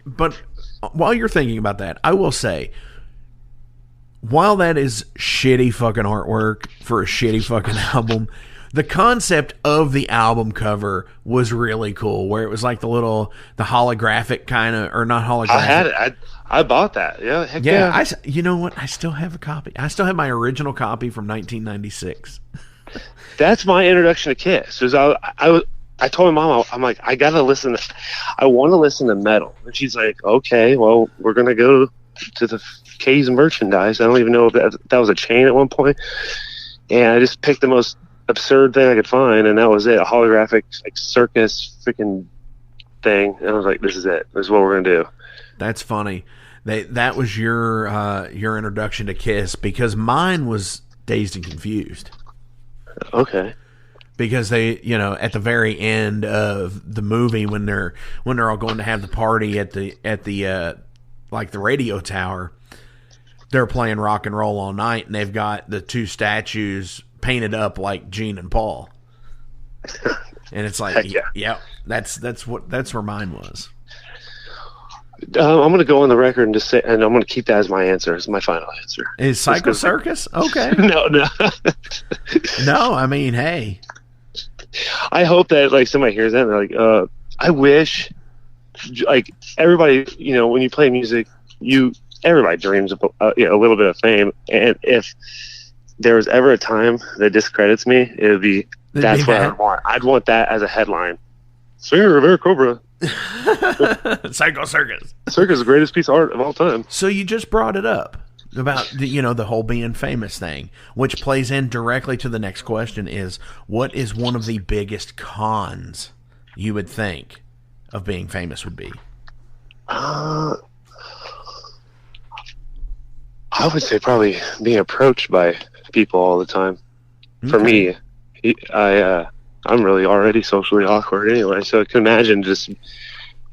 But while you're thinking about that, I will say, while that is shitty fucking artwork for a shitty fucking album, the concept of the album cover was really cool, where it was like the holographic kind of, or not holographic. I had it. I bought that. Yeah. Heck yeah. You know what? I still have a copy. I still have my original copy from 1996. That's my introduction to Kiss. I told my mom, I'm like, I want to listen to metal. And she's like, okay, well, we're going to go to the K's merchandise. I don't even know if that was a chain at one point. And I just picked the most absurd thing I could find, and that was it. A holographic like circus freaking thing. And I was like, this is it. This is what we're going to do. That's funny. That was your introduction to Kiss, because mine was Dazed and Confused. Okay. Because they, at the very end of the movie, when they're all going to have the party at the like the radio tower, they're playing Rock and Roll All Night, and they've got the two statues painted up like Gene and Paul. And it's like, yeah, that's where mine was. I'm going to go on the record and just say, and I'm going to keep that as my answer, as my final answer. Is Psycho Circus? Okay. No. No, I mean, hey. I hope that like somebody hears that and they're like, I wish, like everybody, when you play music, everybody dreams of a little bit of fame, and if there was ever a time that discredits me, it would be that's what I'd want. I'd want that as a headline. Singer of Airacobra. Psycho Circus. Circus is the greatest piece of art of all time. So you just brought it up. about the whole being famous thing, which plays in directly to the next question: is what is one of the biggest cons you would think of being famous would be? I would say probably being approached by people all the time. For me, I'm really already socially awkward anyway, so I can imagine just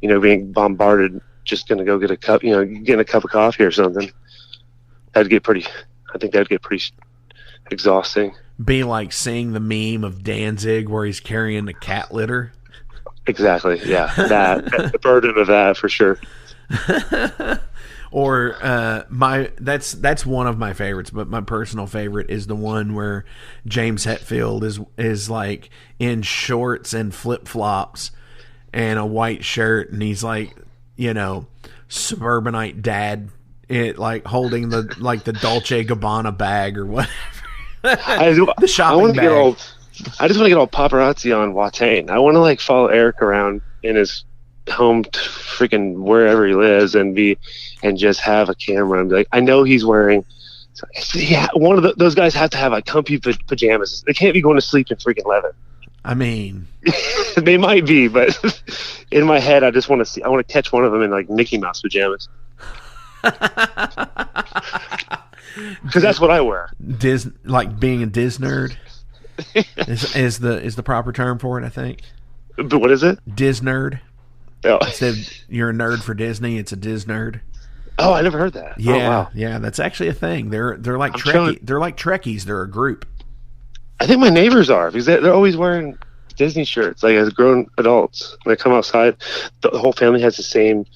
being bombarded. Just gonna go get a cup, getting a cup of coffee or something. I think that'd get pretty exhausting. Be like seeing the meme of Danzig where he's carrying a cat litter. Exactly. Yeah, the burden of that for sure. Or that's one of my favorites, but my personal favorite is the one where James Hetfield is like in shorts and flip flops and a white shirt, and he's like, suburbanite dad, like holding the Dolce Gabbana bag or whatever. The shopping bag. I just want to get all paparazzi on Watain. I want to like follow Eric around in his home, freaking wherever he lives, and just have a camera and be like, I know he's wearing. Yeah, one of those guys have to have like comfy pajamas. They can't be going to sleep in freaking leather. I mean, they might be, but in my head, I just want to see. I want to catch one of them in like Mickey Mouse pajamas, because that's what I wear. Like being a Diz nerd is the proper term for it, I think. But what is it? Diz nerd. Oh. Instead of you're a nerd for Disney, it's a Diz nerd. Oh, I never heard that. Yeah, oh, wow. Yeah, that's actually a thing. They're like They're like Trekkies. They're a group. I think my neighbors are, because they're always wearing Disney shirts, like as grown adults. When they come outside, the whole family has the same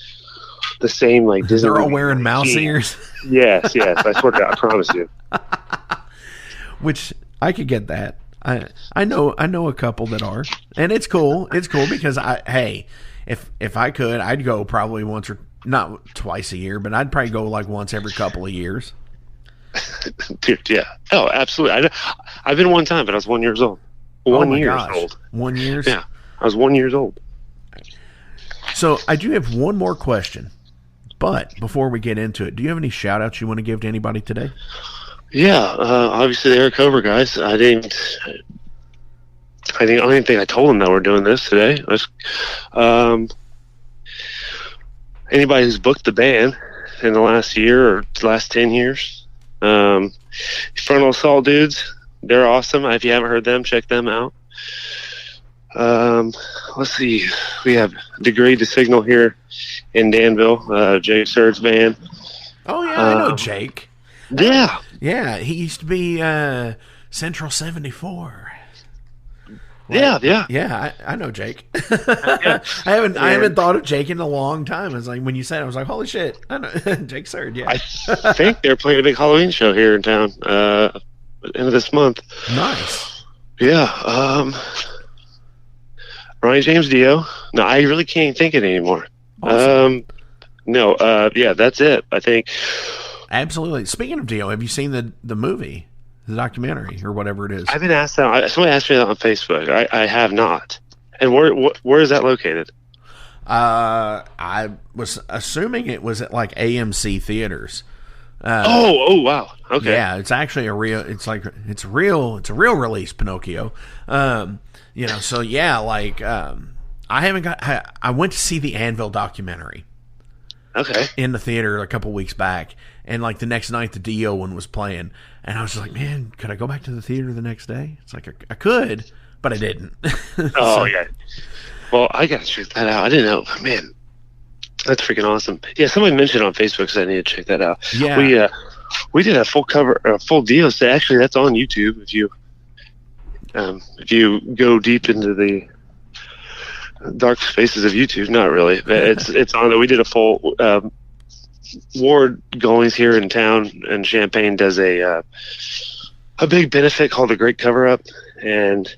like Disney. They're all wearing mouse ears. Yes. I swear to God, I promise you. Which I could get that. I know a couple that are, and it's cool. It's cool because if I could, I'd go probably once or not twice a year, but I'd probably go like once every couple of years. Dude, yeah. Oh, absolutely. I've been one time, but I was 1 year old. 1 year old. 1 year? Yeah. I was 1 year old. So I do have one more question, but before we get into it, do you have any shout outs you want to give to anybody today? Yeah. Obviously the Airacobra guys. I didn't think I told them that we're doing this today. Anybody who's booked the band in the last year or last 10 years, Frontal Assault dudes, they're awesome. If you haven't heard them, check them out. Let's see, we have Degrade to Signal here in Danville, Jake Surd's band. Oh yeah, I know Jake. Yeah, he used to be Central 74. Yeah. I know Jake. I haven't thought of Jake in a long time. It's like when you said it, I was like, holy shit, I know Jake Surd. Yeah, I think they're playing a big Halloween show here in town end of this month. Nice. Yeah. Ryan James Dio. No, I really can't think of it anymore. Awesome. Yeah, that's it, I think. Absolutely. Speaking of Dio, have you seen the movie? The documentary or whatever it is. I've been asked that. Somebody asked me that on Facebook. I have not. And where is that located? I was assuming it was at like AMC theaters. Oh wow. Okay. Yeah, it's actually a real release, Pinocchio. So yeah, like I went to see the Anvil documentary. Okay. In the theater a couple weeks back, and like the next night the Dio one was playing, and I was like, man, could I go back to the theater the next day? It's like I could, but I didn't. Oh yeah. Well, I gotta check that out. I didn't know, man. That's freaking awesome. Yeah, somebody mentioned it on Facebook, so I need to check that out. Yeah. We did a full Dio set. Actually, that's on YouTube. If you go deep into the dark spaces of YouTube, not really, but it's on there. We did a full Ward Goings here in town, and Champaign does a big benefit called the Great Cover Up, and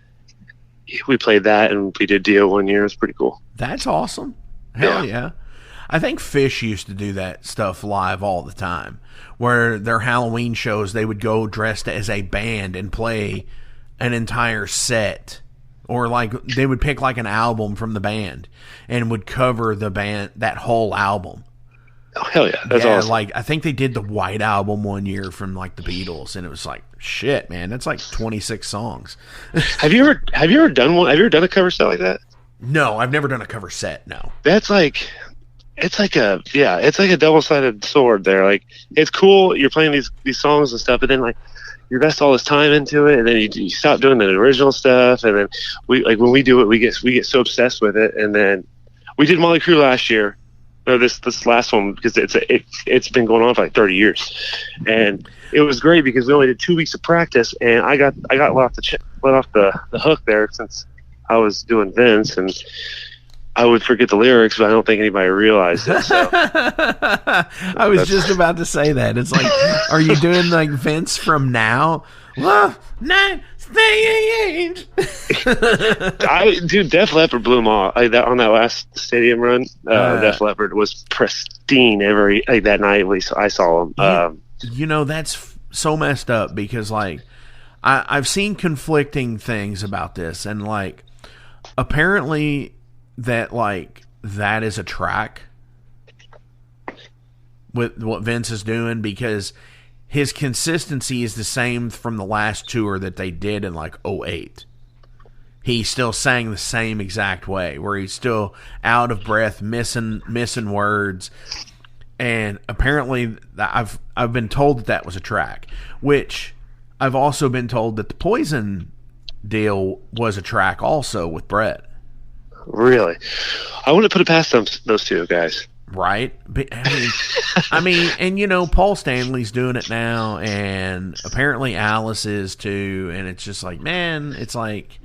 we played that, and we did Dio 1 year. It's pretty cool. That's awesome. Hell yeah. I think Fish used to do that stuff live all the time, where their Halloween shows, they would go dressed as a band and play an entire set, or like they would pick like an album from the band and would cover the band, that whole album. Oh, hell yeah. That's awesome. Like, I think they did the White Album one year from, like, the Beatles, and it was like, shit, man, that's like 26 songs. Have you ever done one? Have you ever done a cover set like that? No, I've never done a cover set, no. That's like, it's like a double-sided sword there. Like, it's cool, you're playing these songs and stuff, but then, like, you invest all this time into it, and then you stop doing the original stuff, and then when we do it, we get so obsessed with it, and then we did Motley Crue last year. No, this last one, because it's been going on for like 30 years, and it was great because we only did 2 weeks of practice, and I got let off the hook there since I was doing Vince, and I would forget the lyrics, but I don't think anybody realized it. So. I was just about to say that. It's like, are you doing like Vince from Now? Love, night, stage. Dude, Def Leppard blew them all. On that last stadium run, Def Leppard was pristine that night. At least I saw them. That's so messed up because like I've seen conflicting things about this, and like apparently that is a track with what Vince is doing, because his consistency is the same from the last tour that they did in like 2008. He still sang the same exact way, where he's still out of breath, missing words. And apparently I've been told that was a track, which I've also been told that the Poison deal was a track also with Brett. Really? I wouldn't put it past those two guys. Right? But, I mean, and Paul Stanley's doing it now, and apparently Alice is too, and it's just like, man, it's like...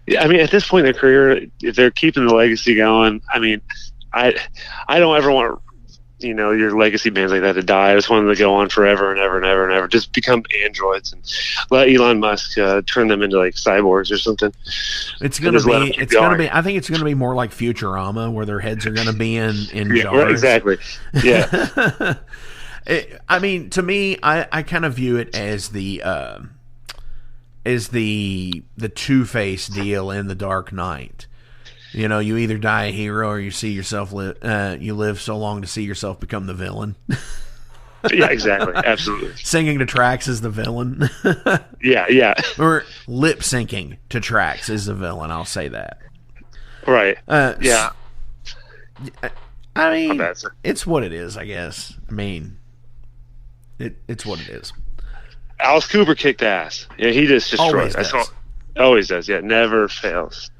Yeah, I mean, at this point in their career, if they're keeping the legacy going, I mean, I don't ever want your legacy bands like that to die. I just want them to go on forever and ever and ever and ever. Just become androids and let Elon Musk turn them into like cyborgs or something. It's gonna be. I think it's gonna be more like Futurama, where their heads are gonna be in jars. Right, exactly. Yeah. I mean, to me, I kind of view it as the Two-Face deal in The Dark Knight. You either die a hero or you see yourself you live so long to see yourself become the villain. Yeah, exactly. Absolutely. Singing to tracks is the villain. Yeah. Or lip syncing to tracks is the villain. I'll say that. Right. Yeah. I mean, it's what it is, I guess. I mean, it's what it is. Alice Cooper kicked ass. Yeah, he just destroyed. Always does. Yeah, never fails.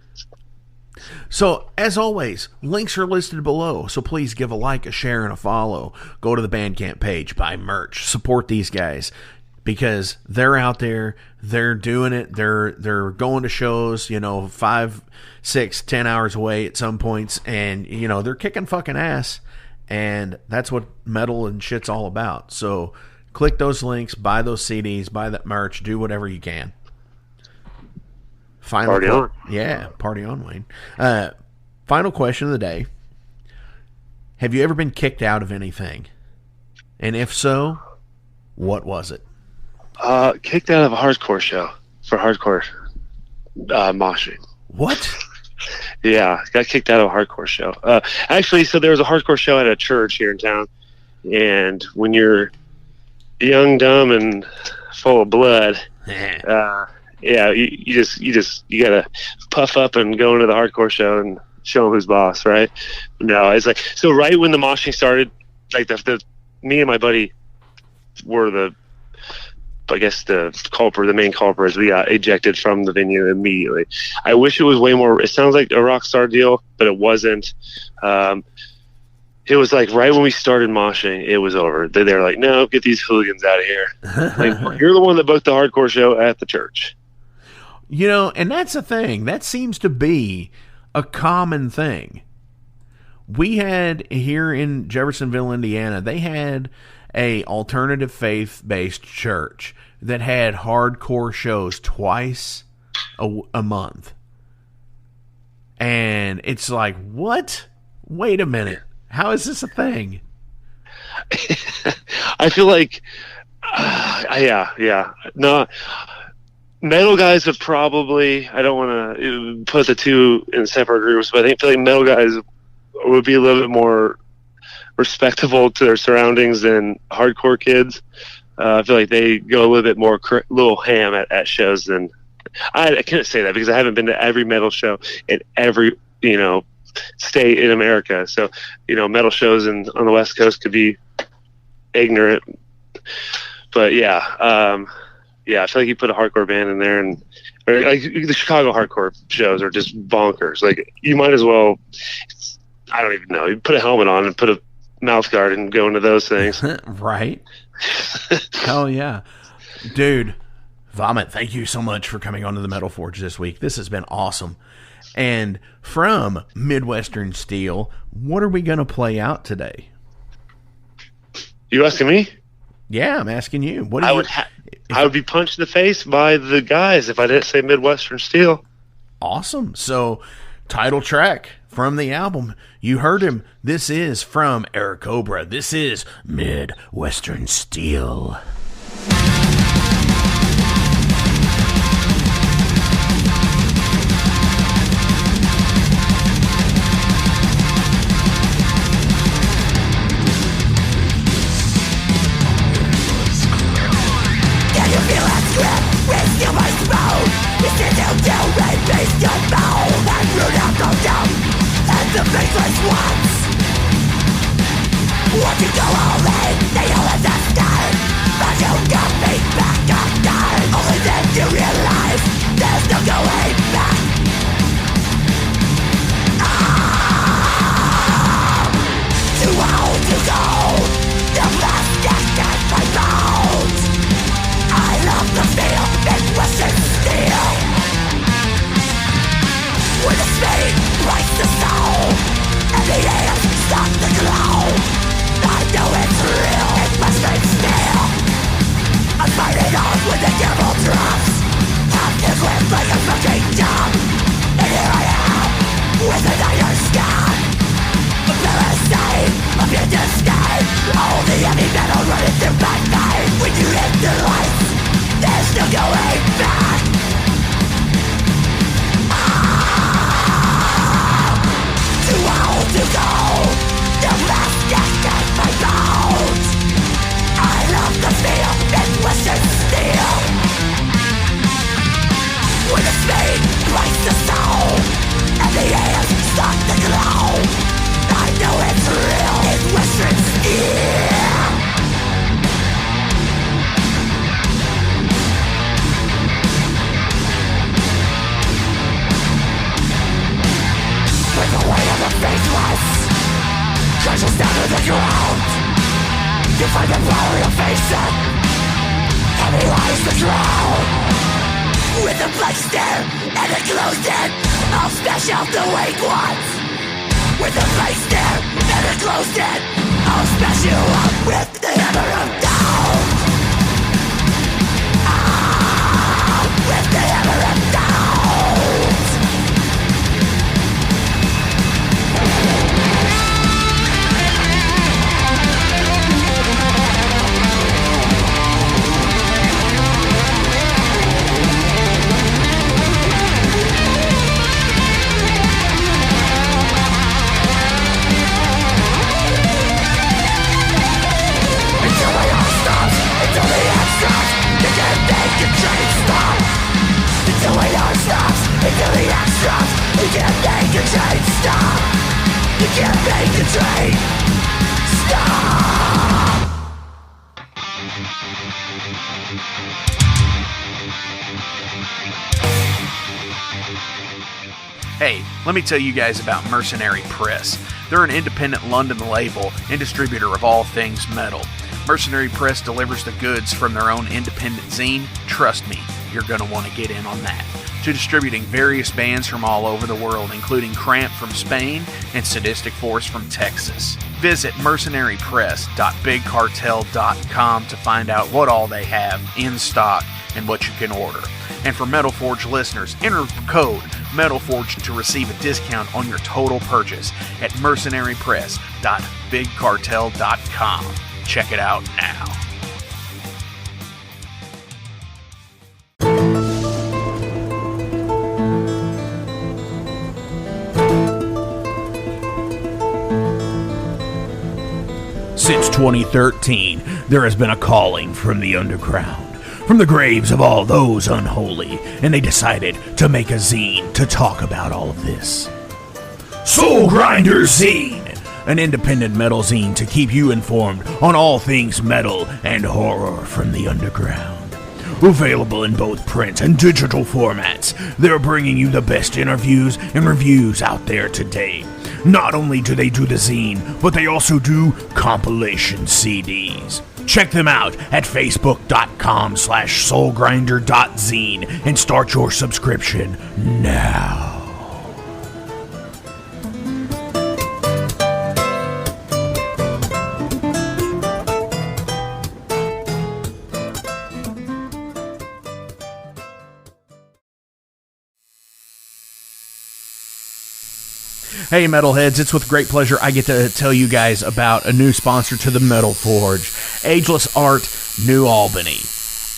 So, as always, links are listed below, so please give a like, a share, and a follow. Go to the Bandcamp page, buy merch, support these guys, because they're out there, they're doing it, they're going to shows, 5, 6, 10 hours away at some points, and, they're kicking fucking ass, and that's what metal and shit's all about. So, click those links, buy those CDs, buy that merch, do whatever you can. Party on. Yeah, party on, Wayne. Final question of the day. Have you ever been kicked out of anything? And if so, what was it? Kicked out of a hardcore show for hardcore moshing. What? Yeah, got kicked out of a hardcore show. Actually, so there was a hardcore show at a church here in town, and when you're young, dumb, and full of blood, yeah, you gotta puff up and go into the hardcore show and show them who's boss, right? No, it's like, so right when the moshing started, like me and my buddy were the main culprits. We got ejected from the venue immediately. I wish it was way more. It sounds like a rock star deal, but it wasn't. It was like right when we started moshing, it was over. They're like, no, get these hooligans out of here. Like, you're the one that booked the hardcore show at the church. And that's the thing. That seems to be a common thing. We had here in Jeffersonville, Indiana, they had a alternative faith-based church that had hardcore shows twice a month. And it's like, what? Wait a minute. How is this a thing? I feel like, yeah. No, metal guys have probably, I don't want to put the two in separate groups, but I feel like metal guys would be a little bit more respectable to their surroundings than hardcore kids. I feel like they go a little bit more little ham at shows than I can't say that because I haven't been to every metal show in every state in America. So metal shows on the West Coast could be ignorant, but I feel like you put a hardcore band in there, and like the Chicago hardcore shows are just bonkers. Like you might as well, I don't even know, you put a helmet on and put a mouth guard and go into those things. Right. Hell yeah. Dude, Vhommit, thank you so much for coming onto the Metal Forge this week. This has been awesome. And from Midwestern Steel, what are we going to play out today? You asking me? Yeah, I'm asking you. What I would be punched in the face by the guys if I didn't say Midwestern Steel. Awesome. So, title track from the album. You heard him. This is from Airacobra. This is Midwestern Steel. The faceless ones, what you go all in, they all have that sky. But you got me back again. Only then you realize there's no going back. Too old to go, the last gas at my bones. I love the feel, Midwestern Steel. With a speed, breaks the soul, and the hands start to glow. I know it's real, it must be steel. I'm fighting on with the devil drops. Half to quit like a fucking dumb. And here I am, with an iron sky. A parasite of your disguise. All the heavy metal running through my veins. When you hit the lights, there's no going back. Too old to go, the last gas at my bones. I love the feel, Midwestern Steel. When the speed breaks the soul, and the hands start to glow. I know it's real, Midwestern Steel. With the weight of the faceless crashes down to the ground. You find the power to face it. Heavy lies the crowd. With a blank stare and a closed in, I'll smash out the weak ones. With a blank stare and a closed in, I'll smash you up with the hammer of down. With the hammer of down. Until the extras, you can't make your train stop. You can't make the train stop. Hey, let me tell you guys about Mercenary Press. They're an independent London label and distributor of all things metal. Mercenary Press delivers the goods from their own independent zine. Trust me, you're going to want to get in on that. To distributing various bands from all over the world, including Cramp from Spain and Sadistic Force from Texas. Visit mercenarypress.bigcartel.com to find out what all they have in stock and what you can order. And for Metal Forge listeners, enter code METALFORGE to receive a discount on your total purchase at mercenarypress.bigcartel.com. Check it out now. Since 2013, there has been a calling from the underground, from the graves of all those unholy, and they decided to make a zine to talk about all of this. Soulgrinder Zine, an independent metal zine to keep you informed on all things metal and horror from the underground. Available in both print and digital formats, they're bringing you the best interviews and reviews out there today. Not only do they do the zine, but they also do compilation CDs. Check them out at facebook.com/soulgrinder.zine and start your subscription now. Hey Metalheads, it's with great pleasure I get to tell you guys about a new sponsor to the Metal Forge, Ageless Art, New Albany.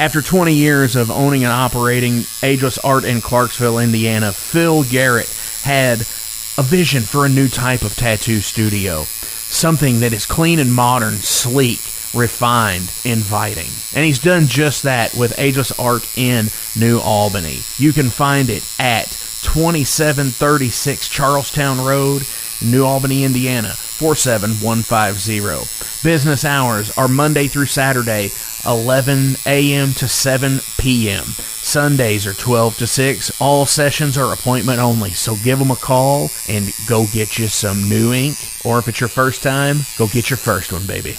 After 20 years of owning and operating Ageless Art in Clarksville, Indiana, Phil Garrett had a vision for a new type of tattoo studio. Something that is clean and modern, sleek, refined, inviting. And he's done just that with Ageless Art in New Albany. You can find it at 2736 Charlestown Road, New Albany, Indiana, 47150. Business hours are Monday through Saturday, 11 a.m. to 7 p.m. Sundays are 12 to 6. All sessions are appointment only, so give them a call and go get you some new ink. Or if it's your first time, go get your first one, baby.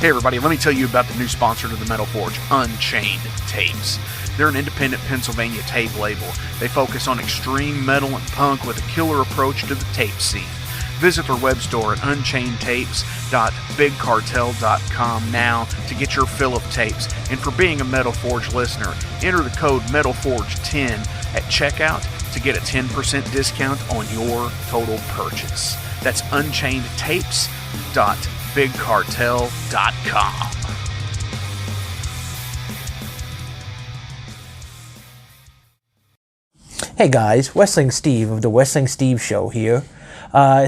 Hey everybody, let me tell you about the new sponsor to the Metal Forge, Unchained Tapes. They're an independent Pennsylvania tape label. They focus on extreme metal and punk with a killer approach to the tape scene. Visit their web store at unchainedtapes.bigcartel.com now to get your fill of tapes. And for being a Metal Forge listener, enter the code METALFORGE10 at checkout to get a 10% discount on your total purchase. That's unchainedtapes.bigcartel.com. Hey guys, Wrestling Steve of the Wrestling Steve Show here.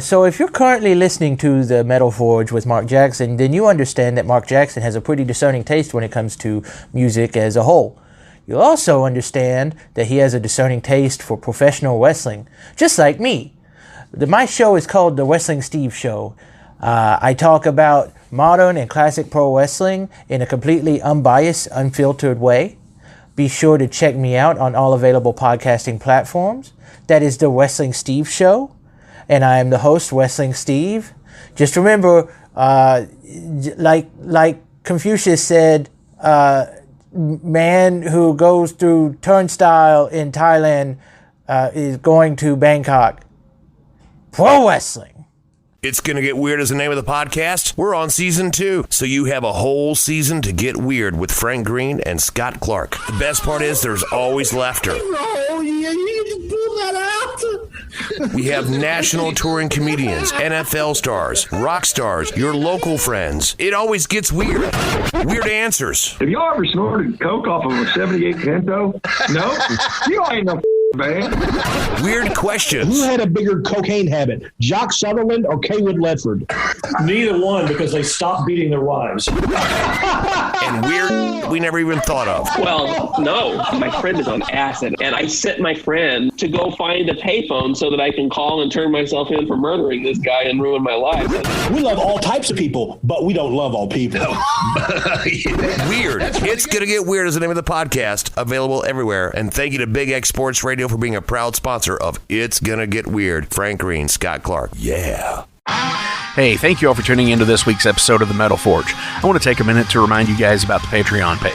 So if you're currently listening to the Metal Forge with Mark Jackson, then you understand that Mark Jackson has a pretty discerning taste when it comes to music as a whole. You'll also understand that he has a discerning taste for professional wrestling, just like me. My show is called the Wrestling Steve Show. I talk about modern and classic pro wrestling in a completely unbiased, unfiltered way. Be sure to check me out on all available podcasting platforms. That is the Wrestling Steve Show. And I am the host, Wrestling Steve. Just remember, like Confucius said, man who goes through turnstile in Thailand is going to Bangkok. Pro wrestling. It's Gonna Get Weird is the name of the podcast. We're on season 2, so you have a whole season to get weird with Frank Green and Scott Clark. The best part is there's always laughter. Oh, yeah, you can pull that out. We have national touring comedians, NFL stars, rock stars, your local friends. It always gets weird. Weird answers. Have y'all ever snorted coke off of a 78 Pinto? No? You ain't no man. Weird questions. Who had a bigger cocaine habit, Jock Sutherland or Kaywood Ledford? Neither one, because they stopped beating their wives. And weird we never even thought of. Well, no. My friend is on acid, and I sent my friend to go find a payphone so that I can call and turn myself in for murdering this guy and ruin my life. We love all types of people, but we don't love all people. Weird. It's Gonna Get Weird is the name of the podcast, available everywhere. And thank you to Big X Sports Radio for being a proud sponsor of It's Gonna Get Weird. Frank Green, Scott Clark. Yeah. Hey, thank you all for tuning into this week's episode of the Metal Forge. I want to take a minute to remind you guys about the Patreon page.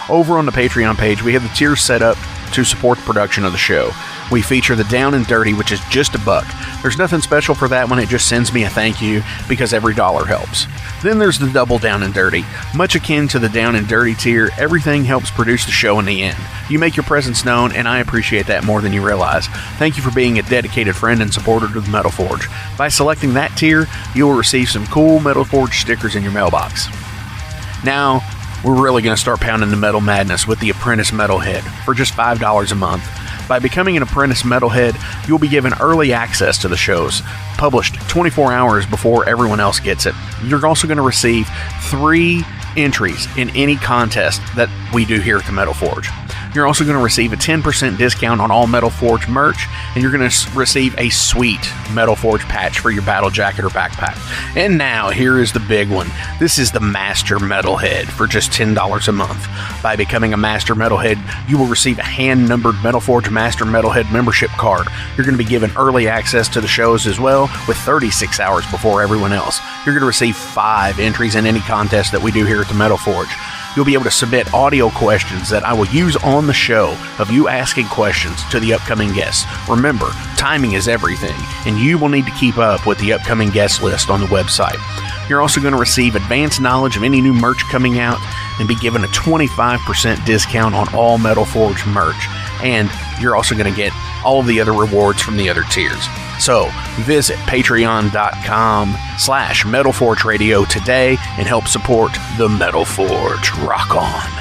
Over on the Patreon page, we have the tiers set up to support the production of the show. We feature the Down and Dirty, which is just $1. There's nothing special for that one, it just sends me a thank you because every dollar helps. Then there's the Double Down and Dirty. Much akin to the Down and Dirty tier, everything helps produce the show in the end. You make your presence known, and I appreciate that more than you realize. Thank you for being a dedicated friend and supporter to the Metal Forge. By selecting that tier, you will receive some cool Metal Forge stickers in your mailbox. Now, we're really going to start pounding the metal madness with the Apprentice Metalhead for just $5 a month. By becoming an Apprentice Metalhead, you'll be given early access to the shows, published 24 hours before everyone else gets it. You're also going to receive 3 entries in any contest that we do here at the Metal Forge. You're also going to receive a 10% discount on all Metal Forge merch, and you're going to receive a sweet Metal Forge patch for your battle jacket or backpack. And now, here is the big one. This is the Master Metalhead for just $10 a month. By becoming a Master Metalhead, you will receive a hand-numbered Metal Forge Master Metalhead membership card. You're going to be given early access to the shows as well, with 36 hours before everyone else. You're going to receive 5 entries in any contest that we do here at the Metal Forge. You'll be able to submit audio questions that I will use on the show of you asking questions to the upcoming guests. Remember, timing is everything, and you will need to keep up with the upcoming guest list on the website. You're also going to receive advanced knowledge of any new merch coming out and be given a 25% discount on all Metal Forge merch. And you're also going to get all of the other rewards from the other tiers. So visit patreon.com/Metal Forge Radio today and help support the Metal Forge. Rock on.